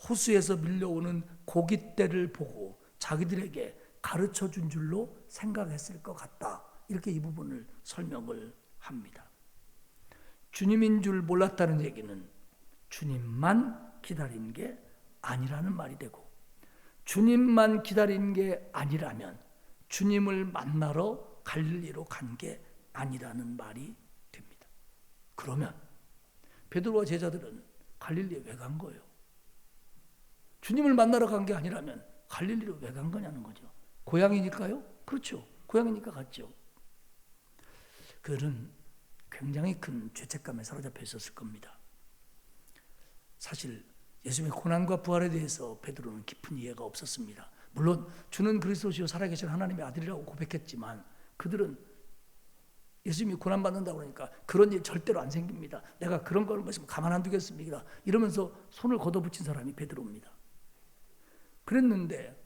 호수에서 밀려오는 고깃대를 보고 자기들에게 가르쳐 준 줄로 생각했을 것 같다. 이렇게 이 부분을 설명을 합니다. 주님인 줄 몰랐다는 얘기는 주님만 기다린 게 아니라는 말이 되고, 주님만 기다린 게 아니라면 주님을 만나러 갈릴리로 간 게 아니라는 말이 됩니다. 그러면 베드로와 제자들은 갈릴리에 왜 간 거예요? 주님을 만나러 간 게 아니라면 갈릴리로 왜 간 거냐는 거죠. 고향이니까요? 그렇죠. 고향이니까 갔죠. 그들은 굉장히 큰 죄책감에 사로잡혀 있었을 겁니다. 사실 예수님의 고난과 부활에 대해서 베드로는 깊은 이해가 없었습니다. 물론 주는 그리스도시요 살아계신 하나님의 아들이라고 고백했지만 그들은 예수님이 고난받는다고 그러니까 그런 일 절대로 안 생깁니다. 내가 그런 걸 보시면 가만 안 두겠습니다. 이러면서 손을 걷어붙인 사람이 베드로입니다. 그랬는데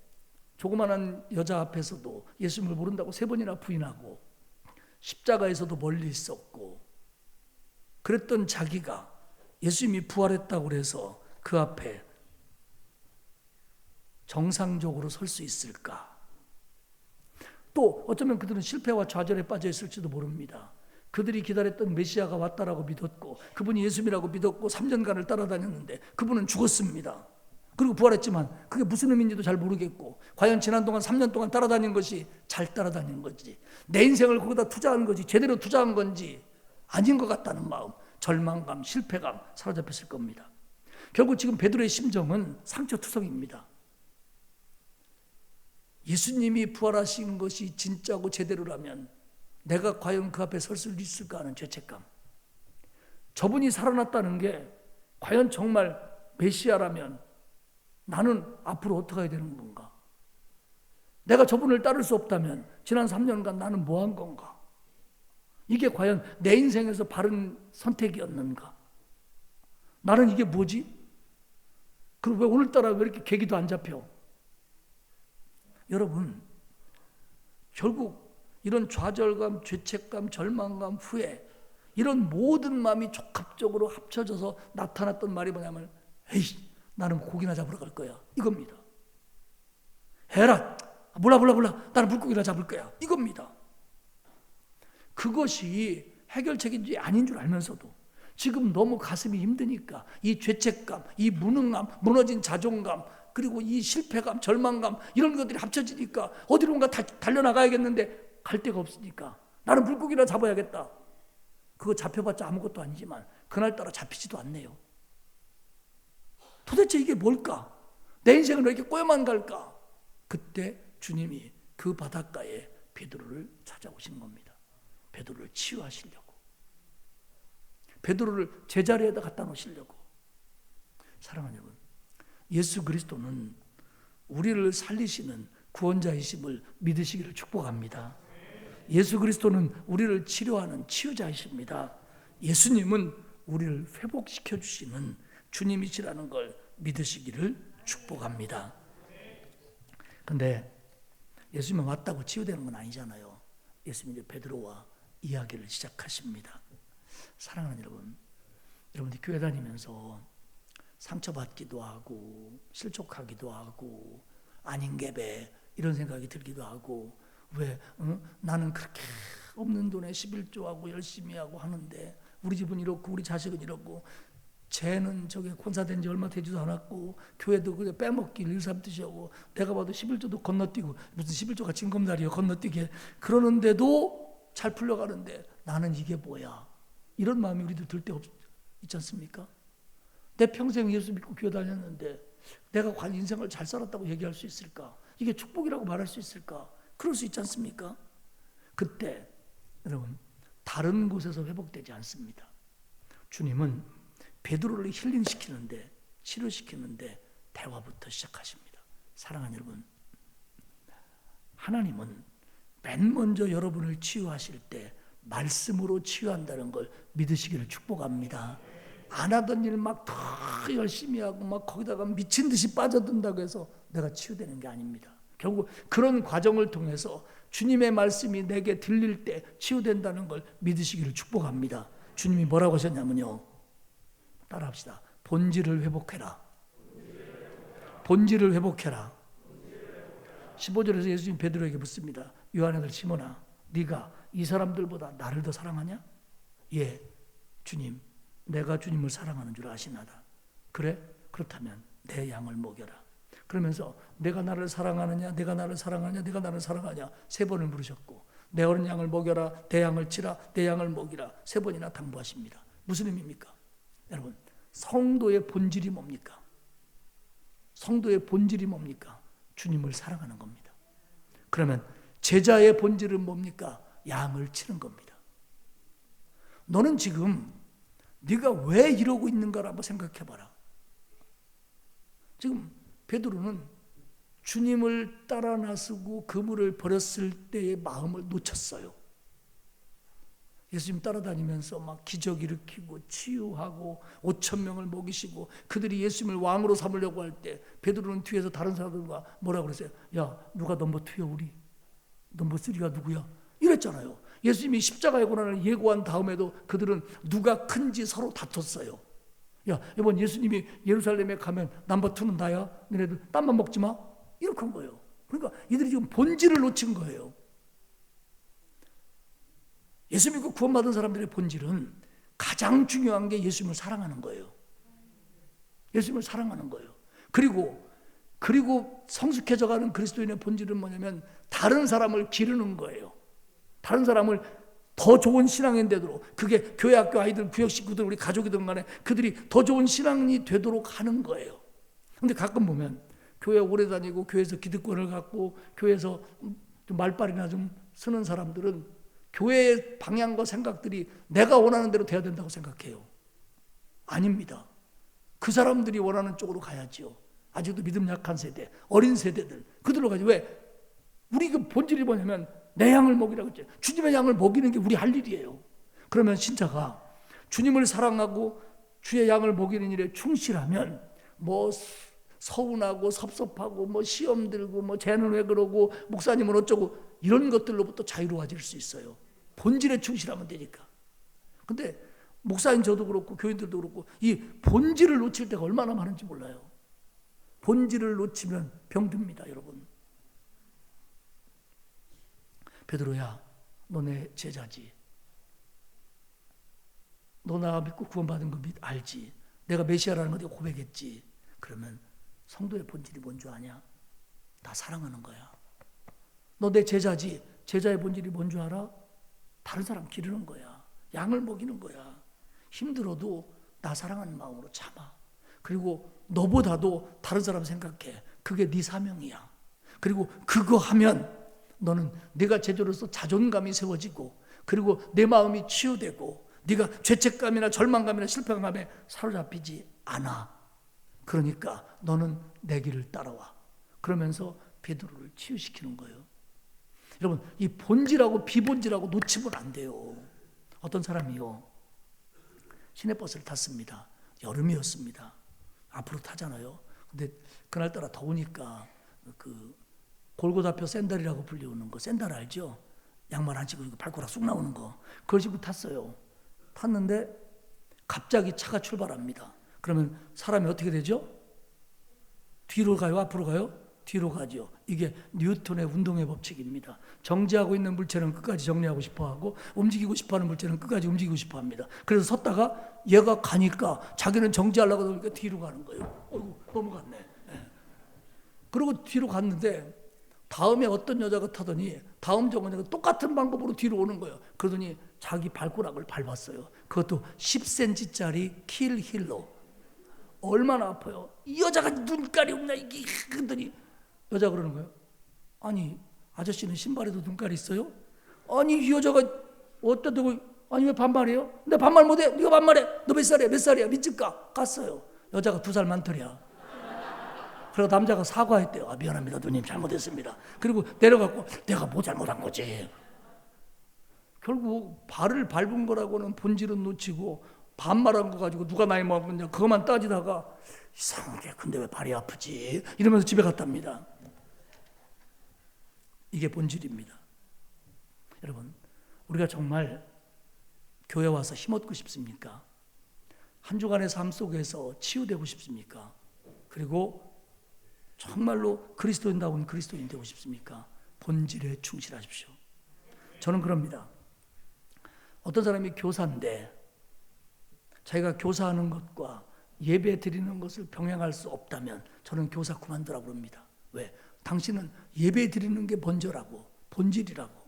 조그만한 여자 앞에서도 예수님을 모른다고 3번이나 부인하고 십자가에서도 멀리 있었고 그랬던 자기가 예수님이 부활했다고 해서 그 앞에 정상적으로 설 수 있을까? 또 어쩌면 그들은 실패와 좌절에 빠져 있을지도 모릅니다. 그들이 기다렸던 메시아가 왔다라고 믿었고 그분이 예수님이라고 믿었고 3년간을 따라다녔는데 그분은 죽었습니다. 그리고 부활했지만 그게 무슨 의미인지도 잘 모르겠고 과연 지난 동안 3년 동안 따라다닌 것이 잘 따라다닌 건지 내 인생을 거기다 투자한 건지 제대로 투자한 건지 아닌 것 같다는 마음, 절망감, 실패감 사로잡혔을 겁니다. 결국 지금 베드로의 심정은 상처투성입니다. 예수님이 부활하신 것이 진짜고 제대로라면 내가 과연 그 앞에 설 수 있을까 하는 죄책감. 저분이 살아났다는 게 과연 정말 메시아라면 나는 앞으로 어떻게 해야 되는 건가? 내가 저분을 따를 수 없다면 지난 3년간 나는 뭐 한 건가? 이게 과연 내 인생에서 바른 선택이었는가? 나는 이게 뭐지? 그리고 왜 오늘따라 왜 이렇게 계기도 안 잡혀? 여러분, 결국 이런 좌절감, 죄책감, 절망감, 후회 이런 모든 마음이 족합적으로 합쳐져서 나타났던 말이 뭐냐면 에이, 나는 고기나 잡으러 갈 거야. 이겁니다. 해라. 몰라. 나는 물고기나 잡을 거야. 이겁니다. 그것이 해결책인지 아닌 줄 알면서도 지금 너무 가슴이 힘드니까 이 죄책감, 이 무능함, 무너진 자존감 그리고 이 실패감, 절망감 이런 것들이 합쳐지니까 어디론가 달려나가야겠는데 갈 데가 없으니까 나는 물고기나 잡아야겠다. 그거 잡혀봤자 아무것도 아니지만 그날따라 잡히지도 않네요. 도대체 이게 뭘까? 내 인생은 왜 이렇게 꼬여만 갈까? 그때 주님이 그 바닷가에 베드로를 찾아오신 겁니다. 베드로를 치유하시려고. 베드로를 제자리에다 갖다 놓으시려고. 사랑하는 여러분, 예수 그리스도는 우리를 살리시는 구원자이심을 믿으시기를 축복합니다. 예수 그리스도는 우리를 치료하는 치유자이십니다. 예수님은 우리를 회복시켜 주시는 주님이시라는 걸 믿으시기를 축복합니다. 근데 예수님은 왔다고 치유되는 건 아니잖아요. 예수님이 이제 베드로와 이야기를 시작하십니다. 사랑하는 여러분, 여러분들이 교회 다니면서 상처받기도 하고 실족하기도 하고 아닌 게배 이런 생각이 들기도 하고 왜 나는 그렇게 없는 돈에 11조하고 열심히 하고 하는데 우리 집은 이렇고 우리 자식은 이렇고 쟤는 저게 권사된 지 얼마 되지도 않았고 교회도 그냥 빼먹기 일삼듯이 하고 내가 봐도 11조도 건너뛰고 무슨 11조가 징검다리요 건너뛰게 그러는데도 잘 풀려가는데 나는 이게 뭐야 이런 마음이 우리도 들 때 있지 않습니까? 내 평생 예수 믿고 교회 다녔는데 내가 과연 인생을 잘 살았다고 얘기할 수 있을까? 이게 축복이라고 말할 수 있을까? 그럴 수 있지 않습니까? 그때 여러분 다른 곳에서 회복되지 않습니다. 주님은 베드로를 힐링시키는데 치료시키는데 대화부터 시작하십니다. 사랑하는 여러분, 하나님은 맨 먼저 여러분을 치유하실 때 말씀으로 치유한다는 걸 믿으시기를 축복합니다. 안 하던 일 막 더 열심히 하고 막 거기다가 미친 듯이 빠져든다고 해서 내가 치유되는 게 아닙니다. 결국 그런 과정을 통해서 주님의 말씀이 내게 들릴 때 치유된다는 걸 믿으시기를 축복합니다. 주님이 뭐라고 하셨냐면요. 따라합시다. 본질을 회복해라. 본질을 회복해라. 15절에서 예수님 베드로에게 묻습니다. 요한의 아들 시몬아, 네가 이 사람들보다 나를 더 사랑하냐? 예, 주님, 내가 주님을 사랑하는 줄 아시나다. 그래? 그렇다면 내 양을 먹여라. 그러면서 내가 나를 사랑하느냐, 내가 나를 사랑하냐, 내가 나를 사랑하냐 3번을 물으셨고 내 어린 양을 먹여라, 내 양을 치라, 내 양을 먹이라 3번이나 당부하십니다. 무슨 의미입니까? 여러분, 성도의 본질이 뭡니까? 성도의 본질이 뭡니까? 주님을 사랑하는 겁니다. 그러면 제자의 본질은 뭡니까? 양을 치는 겁니다. 너는 지금 네가 왜 이러고 있는가를 한번 생각해봐라. 지금 베드로는 주님을 따라 나서고 그물을 버렸을 때의 마음을 놓쳤어요. 예수님 따라다니면서 막 기적 일으키고 치유하고 5,000명을 먹이시고 그들이 예수님을 왕으로 삼으려고 할 때 베드로는 뒤에서 다른 사람들과 뭐라고 그랬어요? 야, 누가 넘버 2야 우리? 넘버 3가 누구야? 이랬잖아요. 예수님이 십자가의 고난을 예고한 다음에도 그들은 누가 큰지 서로 다퉜어요. 야, 이번 예수님이 예루살렘에 가면 넘버2는 나야. 너네들 땀만 먹지 마. 이렇게 한 거예요. 그러니까 이들이 지금 본질을 놓친 거예요. 예수 믿고 구원받은 사람들의 본질은 가장 중요한 게 예수님을 사랑하는 거예요. 예수님을 사랑하는 거예요. 그리고 성숙해져가는 그리스도인의 본질은 뭐냐면 다른 사람을 기르는 거예요. 다른 사람을 더 좋은 신앙인 되도록, 그게 교회 학교 아이들, 구역 식구들, 우리 가족이든 간에 그들이 더 좋은 신앙이 되도록 하는 거예요. 근데 가끔 보면 교회 오래 다니고 교회에서 기득권을 갖고 교회에서 좀 말빨이나 좀 쓰는 사람들은 교회의 방향과 생각들이 내가 원하는 대로 돼야 된다고 생각해요. 아닙니다. 그 사람들이 원하는 쪽으로 가야지요. 아직도 믿음 약한 세대, 어린 세대들, 그들로 가지. 왜? 우리 그 본질이 뭐냐면 내 양을 먹이라고 했죠. 주님의 양을 먹이는 게 우리 할 일이에요. 그러면 신자가 주님을 사랑하고 주의 양을 먹이는 일에 충실하면 뭐 서운하고 섭섭하고 뭐 시험 들고 뭐 쟤는 왜 그러고 목사님은 어쩌고 이런 것들로부터 자유로워질 수 있어요. 본질에 충실하면 되니까. 근데 목사인 저도 그렇고 교인들도 그렇고 이 본질을 놓칠 때가 얼마나 많은지 몰라요. 본질을 놓치면 병듭니다, 여러분. 베드로야, 너 내 제자지. 너 나 믿고 구원받은 거 알지. 내가 메시아라는 거 내가 고백했지. 그러면 성도의 본질이 뭔 줄 아냐? 나 사랑하는 거야. 너 내 제자지. 제자의 본질이 뭔 줄 알아? 다른 사람 기르는 거야. 양을 먹이는 거야. 힘들어도 나 사랑하는 마음으로 참아. 그리고 너보다도 다른 사람 생각해. 그게 네 사명이야. 그리고 그거 하면 너는 네가 제자로서 자존감이 세워지고, 그리고 내 마음이 치유되고, 네가 죄책감이나 절망감이나 실패감에 사로잡히지 않아. 그러니까 너는 내 길을 따라와. 그러면서 베드로를 치유시키는 거예요. 여러분, 이 본질하고 비본질하고 놓치면 안 돼요. 어떤 사람이요, 시내버스를 탔습니다. 여름이었습니다. 앞으로 타잖아요. 근데 그날따라 더우니까 그 골고다표 샌들이라고 불리우는 거, 샌들 알죠? 양말 안 신고 발가락 쑥 나오는 거, 그걸 신고 탔어요. 탔는데 갑자기 차가 출발합니다. 그러면 사람이 어떻게 되죠? 뒤로 가요? 앞으로 가요? 뒤로 가죠. 이게 뉴턴의 운동의 법칙입니다. 정지하고 있는 물체는 끝까지 정리하고 싶어하고, 움직이고 싶어하는 물체는 끝까지 움직이고 싶어합니다. 그래서 섰다가 얘가 가니까 자기는 정지하려고 하니까 뒤로 가는 거예요. 어이구, 넘어갔네. 네. 그리고 뒤로 갔는데 다음에 어떤 여자가 타더니 다음 정거장에 똑같은 방법으로 뒤로 오는 거예요. 그러더니 자기 발가락을 밟았어요. 그것도 10cm짜리 킬 힐로. 얼마나 아파요. 이 여자가 눈깔이 없냐 이게. 그러더니 여자가 그러는 거예요. 아니, 아저씨는 신발에도 눈깔이 있어요? 아니, 이 여자가 어디다 대고, 아니 왜 반말해요? 내 반말 못해. 네가 반말해. 너 몇 살이야? 몇 살이야? 믿을까? 갔어요. 여자가 2살 많더랴. 그리고 남자가 사과했대요. 아, 미안합니다, 누님, 잘못했습니다. 그리고 내려갔고, 내가 뭐 잘못한 거지. 결국 발을 밟은 거라고는 본질은 놓치고, 반말한 거 가지고 누가 나이 먹었냐 그것만 따지다가 이상하게 근데 왜 발이 아프지 이러면서 집에 갔답니다. 이게 본질입니다. 여러분, 우리가 정말 교회 와서 힘없고 싶습니까? 한 주간의 삶 속에서 치유되고 싶습니까? 그리고 정말로 그리스도인다운 그리스도인 되고 싶습니까? 본질에 충실하십시오. 저는 그럽니다. 어떤 사람이 교사인데 자기가 교사하는 것과 예배 드리는 것을 병행할 수 없다면 저는 교사 그만두라고 합니다. 왜? 당신은 예배 드리는 게 먼저라고, 본질이라고.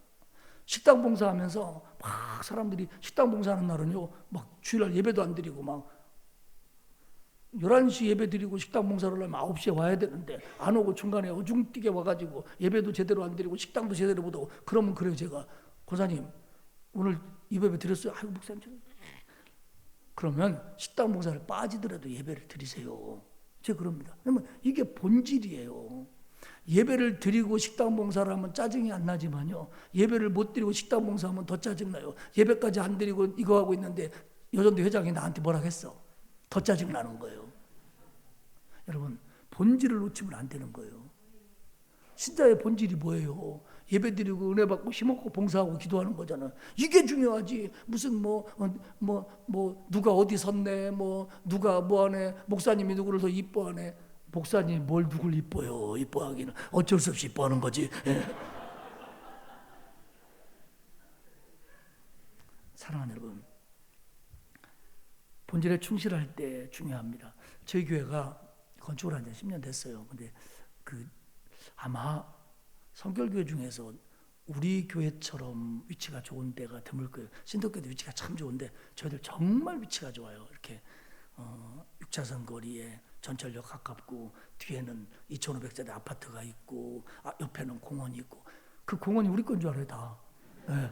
식당 봉사하면서 막 사람들이 식당 봉사하는 날은요, 막 주일날 예배도 안 드리고 막 11시 예배 드리고 식당 봉사를 하면 9시에 와야 되는데 안 오고 중간에 어중뛰게 와가지고 예배도 제대로 안 드리고 식당도 제대로 못 오고 그러면 그래요. 제가 권사님 오늘 예배 드렸어요. 아이고 목사님. 그러면 식당 봉사를 빠지더라도 예배를 드리세요. 제가 그럽니다. 그러면 이게 본질이에요. 예배를 드리고 식당 봉사를 하면 짜증이 안 나지만요, 예배를 못 드리고 식당 봉사하면 더 짜증나요. 예배까지 안 드리고 이거 하고 있는데 여전도 회장이 나한테 뭐라 했어. 더 짜증나는 거예요. 여러분, 본질을 놓치면 안 되는 거예요. 신자의 본질이 뭐예요? 예배드리고 은혜 받고 힘없고 봉사하고 기도하는 거잖아. 이게 중요하지. 무슨 누가 어디 섰네, 누가 뭐하네, 목사님이 누구를 더 이뻐하네. 목사님이 뭘 누굴 이뻐요? 이뻐하기는 어쩔 수 없이 이뻐하는 거지. 사랑하는 여러분, 본질에 충실할 때 중요합니다. 저희 교회가 건축을 한 지 10년 됐어요. 근데 아마 성결교회 중에서 우리 교회처럼 위치가 좋은 데가 드물 거예요. 신덕교도 위치가 참 좋은데 저희들 정말 위치가 좋아요. 이렇게 6차선 거리에 전철역 가깝고 뒤에는 2,500세대 아파트가 있고 옆에는 공원이 있고 그 공원이 우리 건 줄 알아요 다. 네,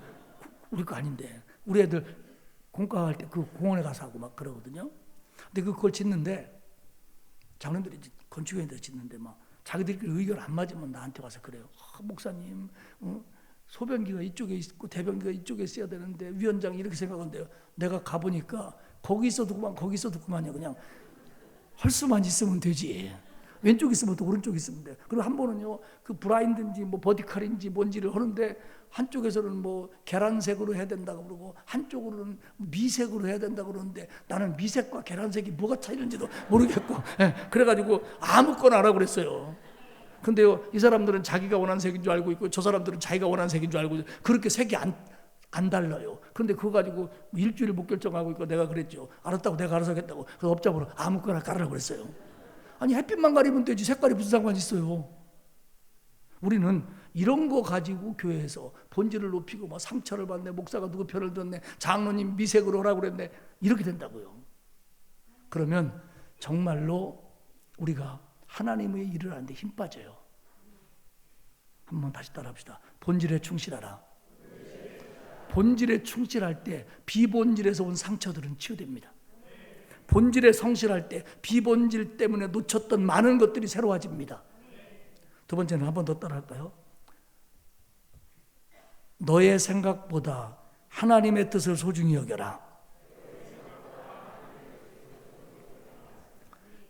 우리 거 아닌데 우리 애들 공과할 때 그 공원에 가서 하고 막 그러거든요. 근데 그걸 짓는데 장로들이 건축회의들 짓는데 막 자기들끼리 의견 안 맞으면 나한테 와서 그래요. 목사님, 소변기가 이쪽에 있고 대변기가 이쪽에 있어야 되는데 위원장이 이렇게 생각한대요. 내가 가보니까 거기 있어도 그만, 거기 있어도 그만이야. 그냥 할 수만 있으면 되지. 왼쪽 있으면 또 오른쪽 있으면 돼. 그리고 한 번은요, 그 브라인드인지 버티컬인지 뭔지를 하는데 한쪽에서는 계란색으로 해야 된다고 그러고 한쪽으로는 미색으로 해야 된다고 그러는데 나는 미색과 계란색이 뭐가 차이는지도 모르겠고 그래가지고 아무거나 하라고 그랬어요. 근데요, 이 사람들은 자기가 원하는 색인 줄 알고 있고 저 사람들은 자기가 원하는 색인 줄 알고 그렇게 색이 안 달라요. 그런데 그거 가지고 일주일 못 결정하고 있고 내가 그랬죠. 알았다고 내가 알아서 하겠다고. 그래서 업자보러 아무거나 깔으라고 그랬어요. 아니 햇빛만 가리면 되지 색깔이 무슨 상관이 있어요. 우리는 이런 거 가지고 교회에서 본질을 높이고 상처를 받네, 목사가 누구 편을 들었네, 장로님 미색으로 하라고 그랬네, 이렇게 된다고요. 그러면 정말로 우리가 하나님의 일을 하는데 힘 빠져요. 한번 다시 따라합시다. 본질에 충실하라. 본질에 충실할 때 비본질에서 온 상처들은 치유됩니다. 본질에 성실할 때 비본질 때문에 놓쳤던 많은 것들이 새로워집니다. 두 번째는 한 번 더 따라할까요? 너의 생각보다 하나님의 뜻을 소중히 여겨라.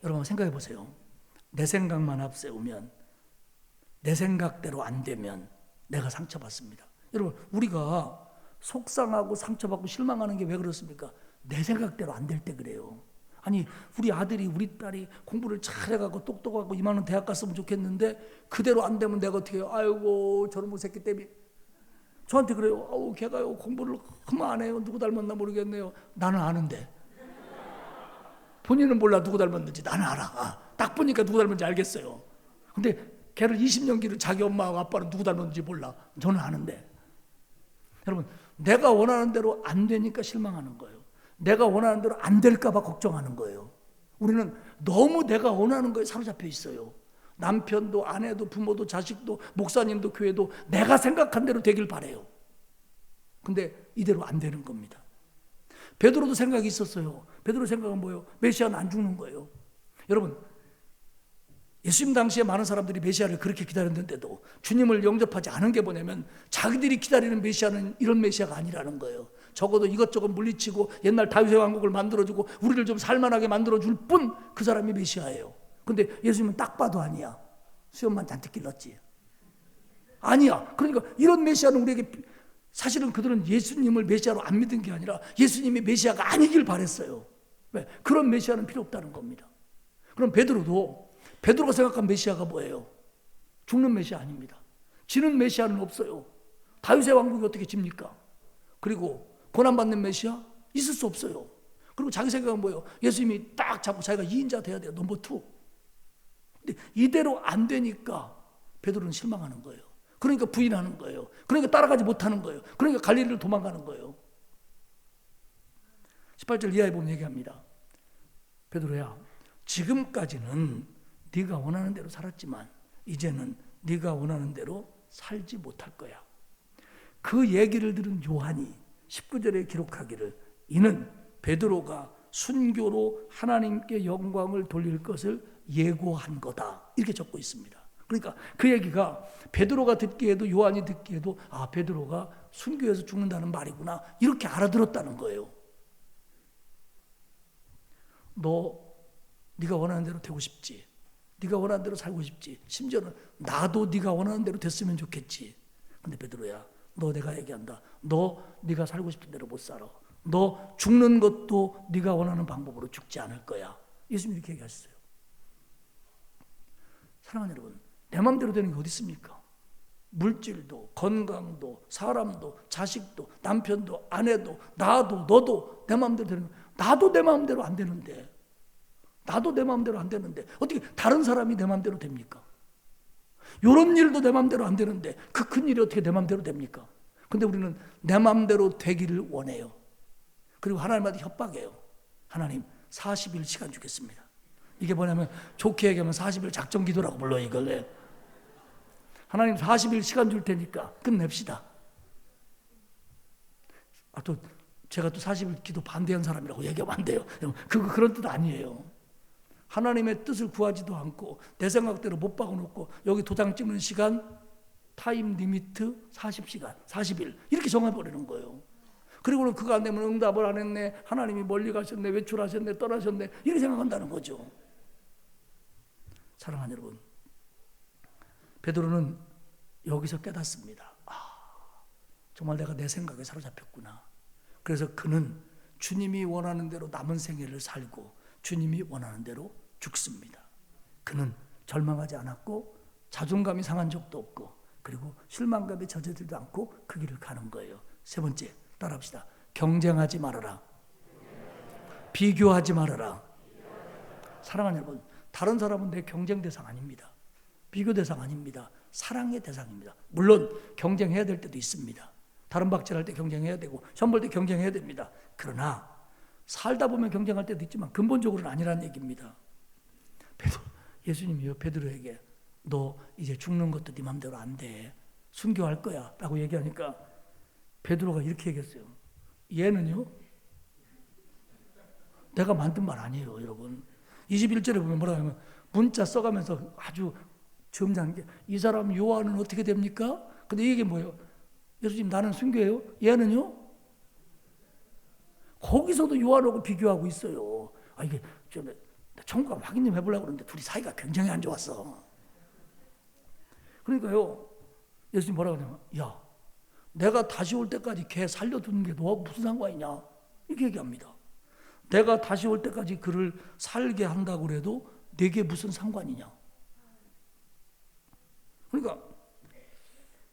여러분 생각해 보세요. 내 생각만 앞세우면, 내 생각대로 안 되면 내가 상처받습니다. 여러분 우리가 속상하고 상처받고 실망하는 게 왜 그렇습니까? 내 생각대로 안 될 때 그래요. 아니 우리 아들이 우리 딸이 공부를 잘해가고 똑똑하고 이만한 대학 갔으면 좋겠는데 그대로 안 되면 내가 어떻게 해요? 아이고 저놈의 새끼 때문에 저한테 그래요. 아우 걔가요 공부를 그만 안 해요. 누구 닮았나 모르겠네요. 나는 아는데 본인은 몰라 누구 닮았는지 나는 알아. 딱 보니까 누구 닮았는지 알겠어요. 근데 걔를 20년 기를 자기 엄마하고 아빠는 누구 닮았는지 몰라. 저는 아는데. 여러분 내가 원하는 대로 안 되니까 실망하는 거예요. 내가 원하는 대로 안 될까 봐 걱정하는 거예요. 우리는 너무 내가 원하는 거에 사로잡혀 있어요. 남편도 아내도 부모도 자식도 목사님도 교회도 내가 생각한 대로 되길 바라요. 근데 이대로 안 되는 겁니다. 베드로도 생각이 있었어요. 베드로 생각은 뭐예요? 메시아는 안 죽는 거예요. 여러분 예수님 당시에 많은 사람들이 메시아를 그렇게 기다렸는데도 주님을 영접하지 않은 게 뭐냐면 자기들이 기다리는 메시아는 이런 메시아가 아니라는 거예요. 적어도 이것저것 물리치고 옛날 다윗의 왕국을 만들어주고 우리를 좀 살만하게 만들어줄 뿐 그 사람이 메시아예요. 근데 예수님은 딱 봐도 아니야. 수염만 잔뜩 길렀지. 아니야. 그러니까 이런 메시아는 우리에게 사실은 그들은 예수님을 메시아로 안 믿은 게 아니라 예수님이 메시아가 아니길 바랬어요. 왜? 그런 메시아는 필요 없다는 겁니다. 그럼 베드로가 생각한 메시아가 뭐예요? 죽는 메시아 아닙니다. 지는 메시아는 없어요. 다윗의 왕국이 어떻게 집니까? 그리고 고난받는 메시아? 있을 수 없어요. 그리고 자기 생각은 뭐예요? 예수님이 딱 잡고 자기가 2인자 돼야 돼요. 넘버 2. 근데 이대로 안 되니까 베드로는 실망하는 거예요. 그러니까 부인하는 거예요. 그러니까 따라가지 못하는 거예요. 그러니까 갈릴리를 도망가는 거예요. 18절 이하에 보면 얘기합니다. 베드로야, 지금까지는 네가 원하는 대로 살았지만 이제는 네가 원하는 대로 살지 못할 거야. 그 얘기를 들은 요한이 19절에 기록하기를 이는 베드로가 순교로 하나님께 영광을 돌릴 것을 예고한 거다. 이렇게 적고 있습니다. 그러니까 그 얘기가 베드로가 듣기에도 요한이 듣기에도 아 베드로가 순교해서 죽는다는 말이구나 이렇게 알아들었다는 거예요. 네가 원하는 대로 되고 싶지? 네가 원하는 대로 살고 싶지. 심지어는 나도 네가 원하는 대로 됐으면 좋겠지. 근데 베드로야, 너 내가 얘기한다. 너 네가 살고 싶은 대로 못 살아. 너 죽는 것도 네가 원하는 방법으로 죽지 않을 거야. 예수님이 이렇게 얘기하셨어요. 사랑하는 여러분, 내 마음대로 되는 게 어디 있습니까? 물질도, 건강도, 사람도, 자식도, 남편도, 아내도, 나도, 너도 내 마음대로 되는 거. 나도 내 마음대로 안 되는데, 어떻게 다른 사람이 내 마음대로 됩니까? 이런 일도 내 마음대로 안 되는데 그 큰 일이 어떻게 내 마음대로 됩니까? 근데 우리는 내 마음대로 되기를 원해요. 그리고 하나님한테 협박해요. 하나님 40일 시간 주겠습니다. 이게 뭐냐면 좋게 얘기하면 40일 작전 기도라고 불러요. 이걸. 하나님 40일 시간 줄 테니까 끝냅시다. 또 제가 또 40일 기도 반대한 사람이라고 얘기하면 안 돼요. 그런 뜻 아니에요. 하나님의 뜻을 구하지도 않고 내 생각대로 못 박아놓고 여기 도장 찍는 시간 타임 리미트 40시간, 40일 이렇게 정해버리는 거예요. 그리고는 그거 안 되면 응답을 안 했네, 하나님이 멀리 가셨네, 외출하셨네, 떠나셨네 이렇게 생각한다는 거죠. 사랑하는 여러분, 베드로는 여기서 깨닫습니다. 정말 내가 내 생각에 사로잡혔구나. 그래서 그는 주님이 원하는 대로 남은 생애를 살고 주님이 원하는 대로 죽습니다. 그는 절망하지 않았고 자존감이 상한 적도 없고 그리고 실망감에 젖어들지도 않고 그 길을 가는 거예요. 세 번째, 따라합시다. 경쟁하지 말아라. 비교하지 말아라. 사랑하는 여러분, 다른 사람은 내 경쟁 대상 아닙니다. 비교 대상 아닙니다. 사랑의 대상입니다. 물론 경쟁해야 될 때도 있습니다. 다른 박질할 때 경쟁해야 되고 시험 볼 때 경쟁해야 됩니다. 그러나 살다 보면 경쟁할 때도 있지만 근본적으로는 아니라는 얘기입니다. 예수님이요, 베드로에게 너 이제 죽는 것도 네 맘대로 안 돼. 순교할 거야 라고 얘기하니까 베드로가 이렇게 얘기했어요. 얘는요, 내가 만든 말 아니에요, 여러분. 21절에 보면 뭐라 하냐면 문자 써가면서 아주 점잖은 게, 이 사람 요한은 어떻게 됩니까? 근데 이게 뭐예요? 예수님 나는 순교해요? 얘는요? 거기서도 요한하고 비교하고 있어요. 이게 천국가 확인 좀 해보려고 그러는데 둘이 사이가 굉장히 안 좋았어. 그러니까요, 예수님 뭐라고 하냐면, 야, 내가 다시 올 때까지 걔 살려두는 게 너하고 무슨 상관이냐? 이렇게 얘기합니다. 내가 다시 올 때까지 그를 살게 한다고 해도 내게 무슨 상관이냐? 그러니까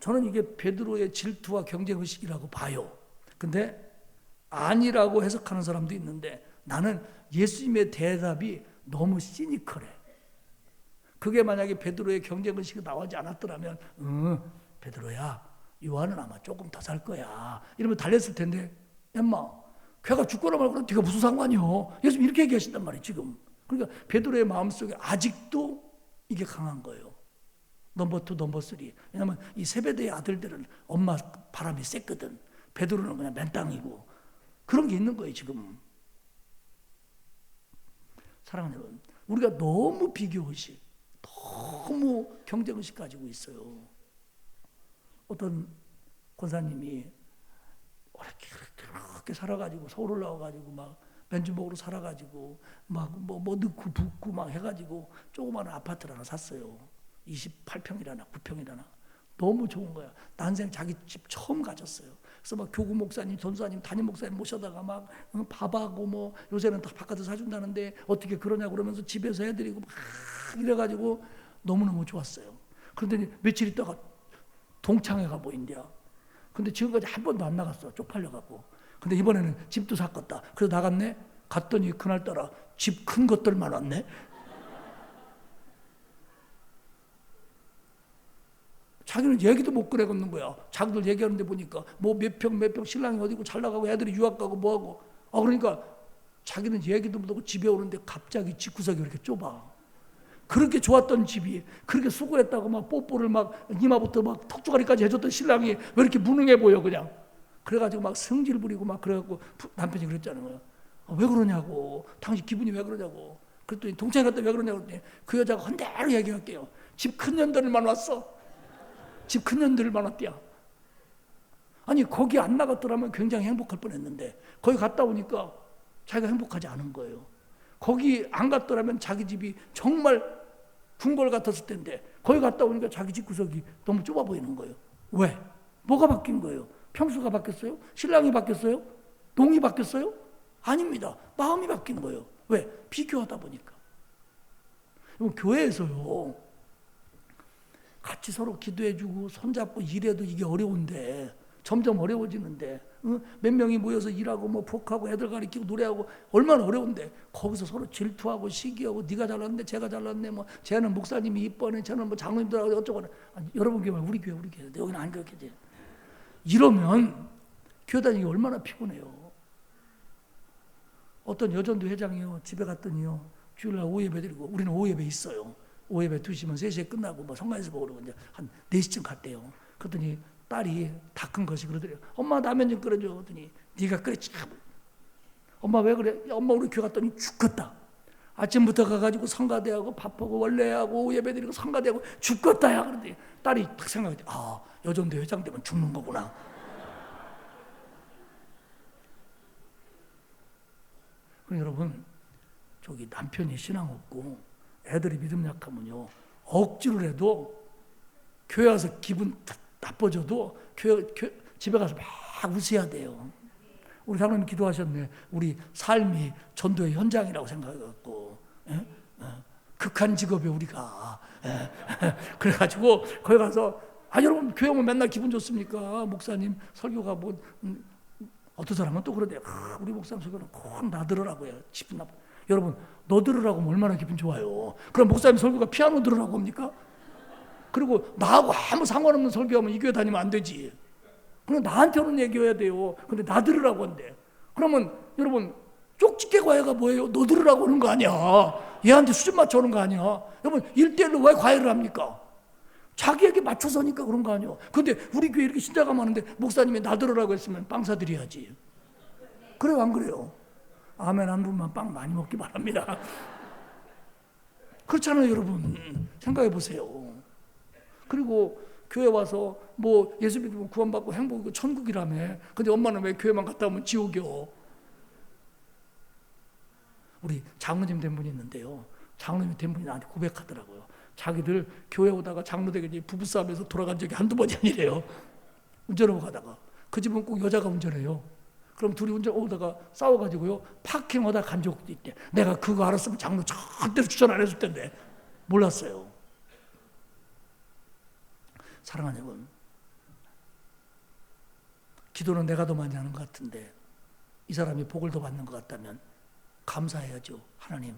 저는 이게 베드로의 질투와 경쟁의식이라고 봐요. 근데 아니라고 해석하는 사람도 있는데 나는 예수님의 대답이 너무 시니컬해. 그게 만약에 베드로의 경쟁의식이 나오지 않았더라면 베드로야, 요한은 아마 조금 더 살 거야 이러면 달랬을 텐데, 엠마 걔가 죽거나 말거나 네가 무슨 상관이요? 예수님 이렇게 얘기하신단 말이에요 지금. 그러니까 베드로의 마음속에 아직도 이게 강한 거예요. 넘버 2, 넘버 3. 왜냐하면 이 세베대의 아들들은 엄마 바람이 셌거든. 베드로는 그냥 맨땅이고 그런 게 있는 거예요 지금. 사랑하는 여러분, 우리가 너무 비교의식, 너무 경쟁의식 가지고 있어요. 어떤 권사님이 그렇게 살아가지고 서울 올라와가지고 막 맨주먹으로 살아가지고 막 뭐 넣고 붓고 막 해가지고 조그마한 아파트를 하나 샀어요. 28평이라나 9평이라나 너무 좋은 거야. 난생 자기 집 처음 가졌어요. 그래서 막 교구 목사님, 전사님, 담임 목사님 모셔다가 막 밥하고 뭐 요새는 다 바깥에서 사준다는데 어떻게 그러냐고 그러면서 집에서 해드리고 막 이래가지고 너무너무 좋았어요. 그런데 며칠 있다가 동창회 가 보인대요. 근데 지금까지 한 번도 안 나갔어. 쪽팔려갖고. 근데 이번에는 집도 샀겠다. 그래서 나갔네. 갔더니 그날따라 집 큰 것들만 왔네. 자기는 얘기도 못 꺼내겠는 거야. 자기들 얘기하는데 보니까 뭐 몇 평 신랑이 어디고 잘 나가고 애들이 유학 가고 뭐하고. 그러니까 자기는 얘기도 못하고 집에 오는데 갑자기 집구석이 이렇게 좁아. 그렇게 좋았던 집이, 그렇게 수고했다고 막 뽀뽀를 막 이마부터 막 턱주가리까지 해줬던 신랑이 왜 이렇게 무능해 보여 그냥. 그래가지고 막 성질 부리고 막 그래갖고 남편이 그랬잖아요. 왜 그러냐고, 당신 기분이 왜 그러냐고. 그랬더니 동창회 갔다 왜 그러냐고 그랬더니 그 여자가 헌대로 얘기할게요. 집 큰 년들만 왔어. 집 큰 년들만 왔대요. 아니 거기 안 나갔더라면 굉장히 행복할 뻔했는데 거기 갔다 오니까 자기가 행복하지 않은 거예요. 거기 안 갔더라면 자기 집이 정말 궁궐 같았을 텐데 거기 갔다 오니까 자기 집구석이 너무 좁아 보이는 거예요. 왜? 뭐가 바뀐 거예요? 평수가 바뀌었어요? 신랑이 바뀌었어요? 농이 바뀌었어요? 아닙니다. 마음이 바뀐 거예요. 왜? 비교하다 보니까. 교회에서요, 같이 서로 기도해주고 손잡고 일해도 이게 어려운데, 점점 어려워지는데, 몇 명이 모여서 일하고 뭐 복하고 애들 가르치고 노래하고 얼마나 어려운데, 거기서 서로 질투하고 시기하고 네가 잘났네 제가 잘났네, 뭐 쟤는 목사님이 이뻐네 쟤는 뭐 장로님들하고 어쩌고. 여러분 교회, 우리 교회 여기는 안 그렇게 돼. 이러면 교회 다니기 얼마나 피곤해요. 어떤 여전도 회장이요, 집에 갔더니요, 주일날 오예배 드리고, 우리는 오예배 있어요. 오예배 2시면 3시에 끝나고 뭐 성가에서 보고 그러고 이제 한 4시쯤 갔대요. 그랬더니 딸이 다 큰 것이 그러더래요. 엄마 라면 좀 끓여줘. 그랬더니 네가 끓였지. 엄마 왜 그래? 엄마 우리 교회 갔더니 죽겠다. 아침부터 가가지고 성가대하고 밥하고 원래하고 오예배 드리고 성가대하고 죽겠다 야. 그러더니 딸이 딱 생각했지. 아, 여전도 회장 되면 죽는 거구나. 여러분, 저기 남편이 신앙 없고 애들이 믿음 약하면요, 억지로 해도 교회 와서 기분 나빠져도 집에 가서 막 웃어야 돼요. 우리 장로님 기도하셨네. 우리 삶이 전도의 현장이라고 생각해갖고, 극한 직업에 우리가. 그래가지고 거기 가서, 여러분 교회 오면 맨날 기분 좋습니까? 목사님 설교가 뭐 어떤 사람은 또 그러대요. 우리 목사님 설교는 꼭 나 들으라고 해요. 기분 나빠. 여러분, 너 들으라고 하면 얼마나 기분 좋아요. 그럼 목사님 설교가 피아노 들으라고 합니까? 그리고 나하고 아무 상관없는 설교하면 이 교회 다니면 안 되지. 그럼 나한테 오는 얘기해야 돼요. 근데 나 들으라고 한대. 그러면 여러분, 쪽집게 과외가 뭐예요? 너 들으라고 하는 거 아니야. 얘한테 수준 맞춰 오는 거 아니야. 여러분, 1대1로 왜 과외를 합니까? 자기에게 맞춰서니까 그런 거 아니에요. 근데 우리 교회 이렇게 신자가 많은데 목사님이 나 들으라고 했으면 빵 사드려야지. 그래요, 안 그래요? 아멘 한 분만 빵 많이 먹기 바랍니다. 그렇잖아요, 여러분. 생각해 보세요. 그리고 교회 와서 뭐 예수 믿으면 구원받고 행복이고 천국이라며. 근데 엄마는 왜 교회만 갔다 오면 지옥이요? 우리 장로님 된 분이 있는데요, 장로님 된 분이 나한테 고백하더라고요. 자기들 교회 오다가 장로 되게 부부싸움에서 돌아간 적이 한두 번이 아니래요. 운전하고 가다가. 그 집은 꼭 여자가 운전해요. 그럼 둘이 운전 오다가 싸워가지고요, 파킹하다 간 적도 있대. 내가 그거 알았으면 장로 절대로 추천 안 했을 텐데 몰랐어요. 사랑하는 여러분, 기도는 내가 더 많이 하는 것 같은데 이 사람이 복을 더 받는 것 같다면 감사해야죠. 하나님,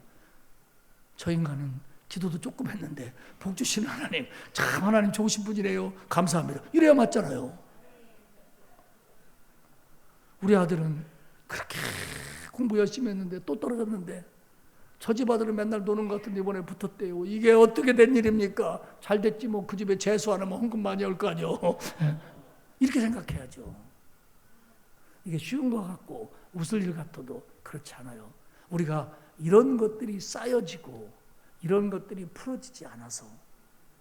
저 인간은 기도도 조금 했는데 복 주시는 하나님, 참 하나님 좋으신 분이래요. 감사합니다. 이래야 맞잖아요. 우리 아들은 그렇게 공부 열심히 했는데 또 떨어졌는데 저 집 아들은 맨날 노는 것 같은데 이번에 붙었대요. 이게 어떻게 된 일입니까? 잘 됐지 뭐, 그 집에 재수 안 하면 헌금 많이 할 거 아니요. 이렇게 생각해야죠. 이게 쉬운 것 같고 웃을 일 같아도 그렇지 않아요. 우리가 이런 것들이 쌓여지고 이런 것들이 풀어지지 않아서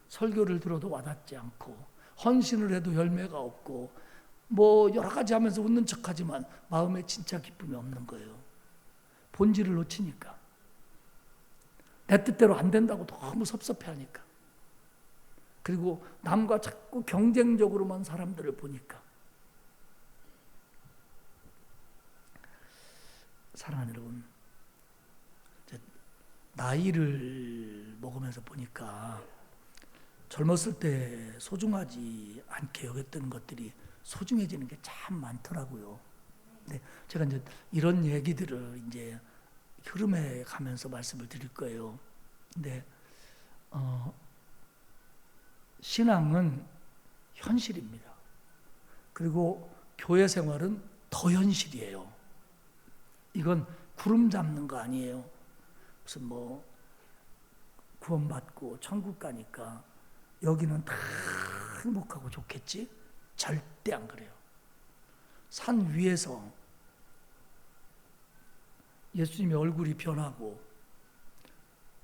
설교를 들어도 와닿지 않고 헌신을 해도 열매가 없고 뭐 여러 가지 하면서 웃는 척하지만 마음에 진짜 기쁨이 없는 거예요. 본질을 놓치니까. 내 뜻대로 안 된다고 너무 섭섭해하니까. 그리고 남과 자꾸 경쟁적으로만 사람들을 보니까. 사랑하는 여러분, 나이를 먹으면서 보니까 젊었을 때 소중하지 않게 여겼던 것들이 소중해지는 게 참 많더라고요. 근데 제가 이제 이런 얘기들을 이제 흐름에 가면서 말씀을 드릴 거예요. 근데 신앙은 현실입니다. 그리고 교회 생활은 더 현실이에요. 이건 구름 잡는 거 아니에요. 무슨 뭐 구원받고 천국 가니까 여기는 다 행복하고 좋겠지? 절대 안 그래요. 산 위에서 예수님의 얼굴이 변하고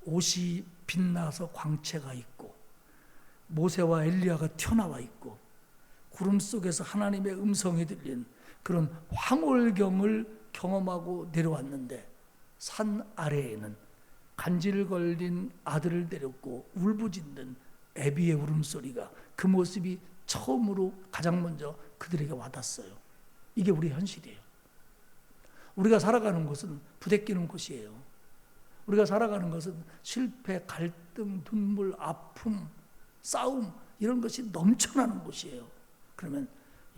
옷이 빛나서 광채가 있고 모세와 엘리야가 튀어나와 있고 구름 속에서 하나님의 음성이 들린 그런 황홀경을 경험하고 내려왔는데 산 아래에는 간질 걸린 아들을 데렸고 울부짖는 애비의 울음소리가, 그 모습이 처음으로 가장 먼저 그들에게 와닿았어요. 이게 우리의 현실이에요. 우리가 살아가는 곳은 부대끼는 곳이에요. 우리가 살아가는 것은 실패, 갈등, 눈물, 아픔, 싸움, 이런 것이 넘쳐나는 곳이에요. 그러면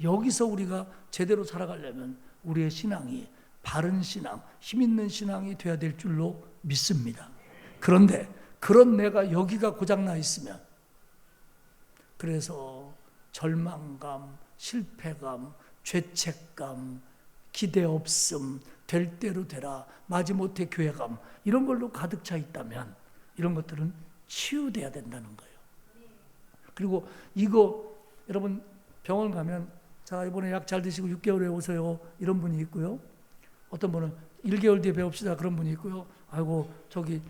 여기서 우리가 제대로 살아가려면 우리의 신앙이 바른 신앙, 힘 있는 신앙이 되어야 될 줄로 믿습니다. 그런데 그런 내가 여기가 고장나 있으면, 그래서 절망감, 실패감, 죄책감, 기대 없음, 될 대로 되라, 마지못해 교회감, 이런 걸로 가득 차 있다면 이런 것들은 치유돼야 된다는 거예요. 그리고 이거 여러분 병원 가면, 자 이번에 약 잘 드시고 6개월에 오세요, 이런 분이 있고요. 어떤 분은 1개월 뒤에 배웁시다, 그런 분이 있고요. 아이고 저기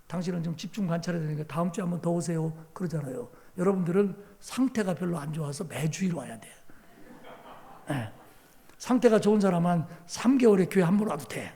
당신은 좀 집중 관찰해야 되니까 다음 주에 한번 더 오세요, 그러잖아요. 여러분들은 상태가 별로 안 좋아서 매주일 와야 돼요. 네. 상태가 좋은 사람은 3개월에 교회 한 번 와도 돼.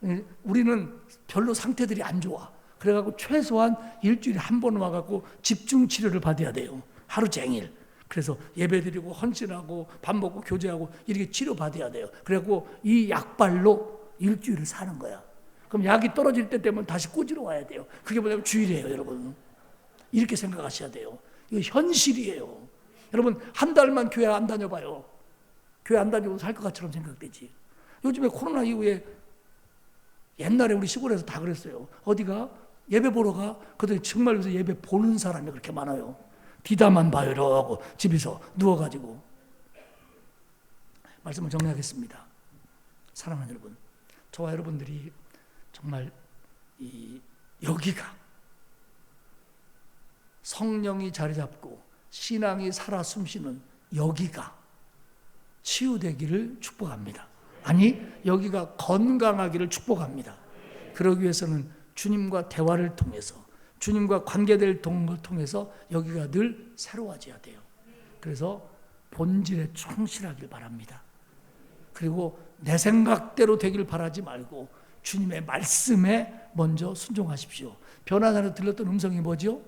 네. 우리는 별로 상태들이 안 좋아. 그래갖고 최소한 일주일에 한 번 와갖고 집중 치료를 받아야 돼요. 하루 종일. 그래서 예배드리고 헌신하고 밥 먹고 교제하고 이렇게 치료받아야 돼요. 그래갖고 이 약발로 일주일을 사는 거야. 그럼 약이 떨어질 때 되면 다시 꽂으러 와야 돼요. 그게 뭐냐면 주일이에요, 여러분. 이렇게 생각하셔야 돼요. 이거 현실이에요. 여러분 한 달만 교회 안 다녀봐요. 교회 안 다니고 살 것 같처럼 생각되지. 요즘에 코로나 이후에, 옛날에 우리 시골에서 다 그랬어요. 어디가? 예배 보러 가? 그랬더니 정말 요새 예배 보는 사람이 그렇게 많아요. 디다만 봐요 이러고 집에서 누워가지고. 말씀을 정리하겠습니다. 사랑하는 여러분, 저와 여러분들이 정말 여기가 성령이 자리 잡고 신앙이 살아 숨쉬는 여기가 치유되기를 축복합니다. 아니, 여기가 건강하기를 축복합니다. 그러기 위해서는 주님과 대화를 통해서, 주님과 관계될 동을 통해서 여기가 늘 새로워져야 돼요. 그래서 본질에 충실하길 바랍니다. 그리고 내 생각대로 되길 바라지 말고 주님의 말씀에 먼저 순종하십시오. 변화산에 들렸던 음성이 뭐죠?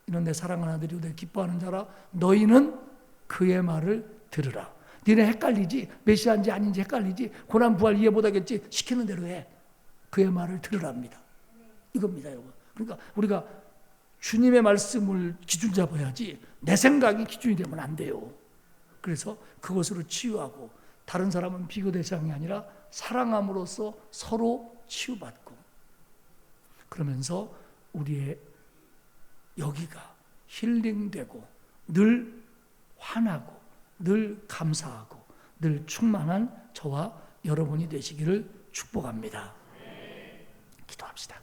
이는 내 사랑하는 아들이요 내 기뻐하는 자라, 너희는 그의 말을 들으라. 니네 헷갈리지? 메시아인지 아닌지 헷갈리지? 고난 부활 이해 못하겠지? 시키는 대로 해. 그의 말을 들으랍니다. 이겁니다, 여러분. 그러니까 우리가 주님의 말씀을 기준 잡아야지 내 생각이 기준이 되면 안 돼요. 그래서 그것으로 치유하고, 다른 사람은 비교 대상이 아니라 사랑함으로써 서로 치유받고, 그러면서 우리의 여기가 힐링되고 늘 환하고 늘 감사하고 늘 충만한 저와 여러분이 되시기를 축복합니다. 기도합시다.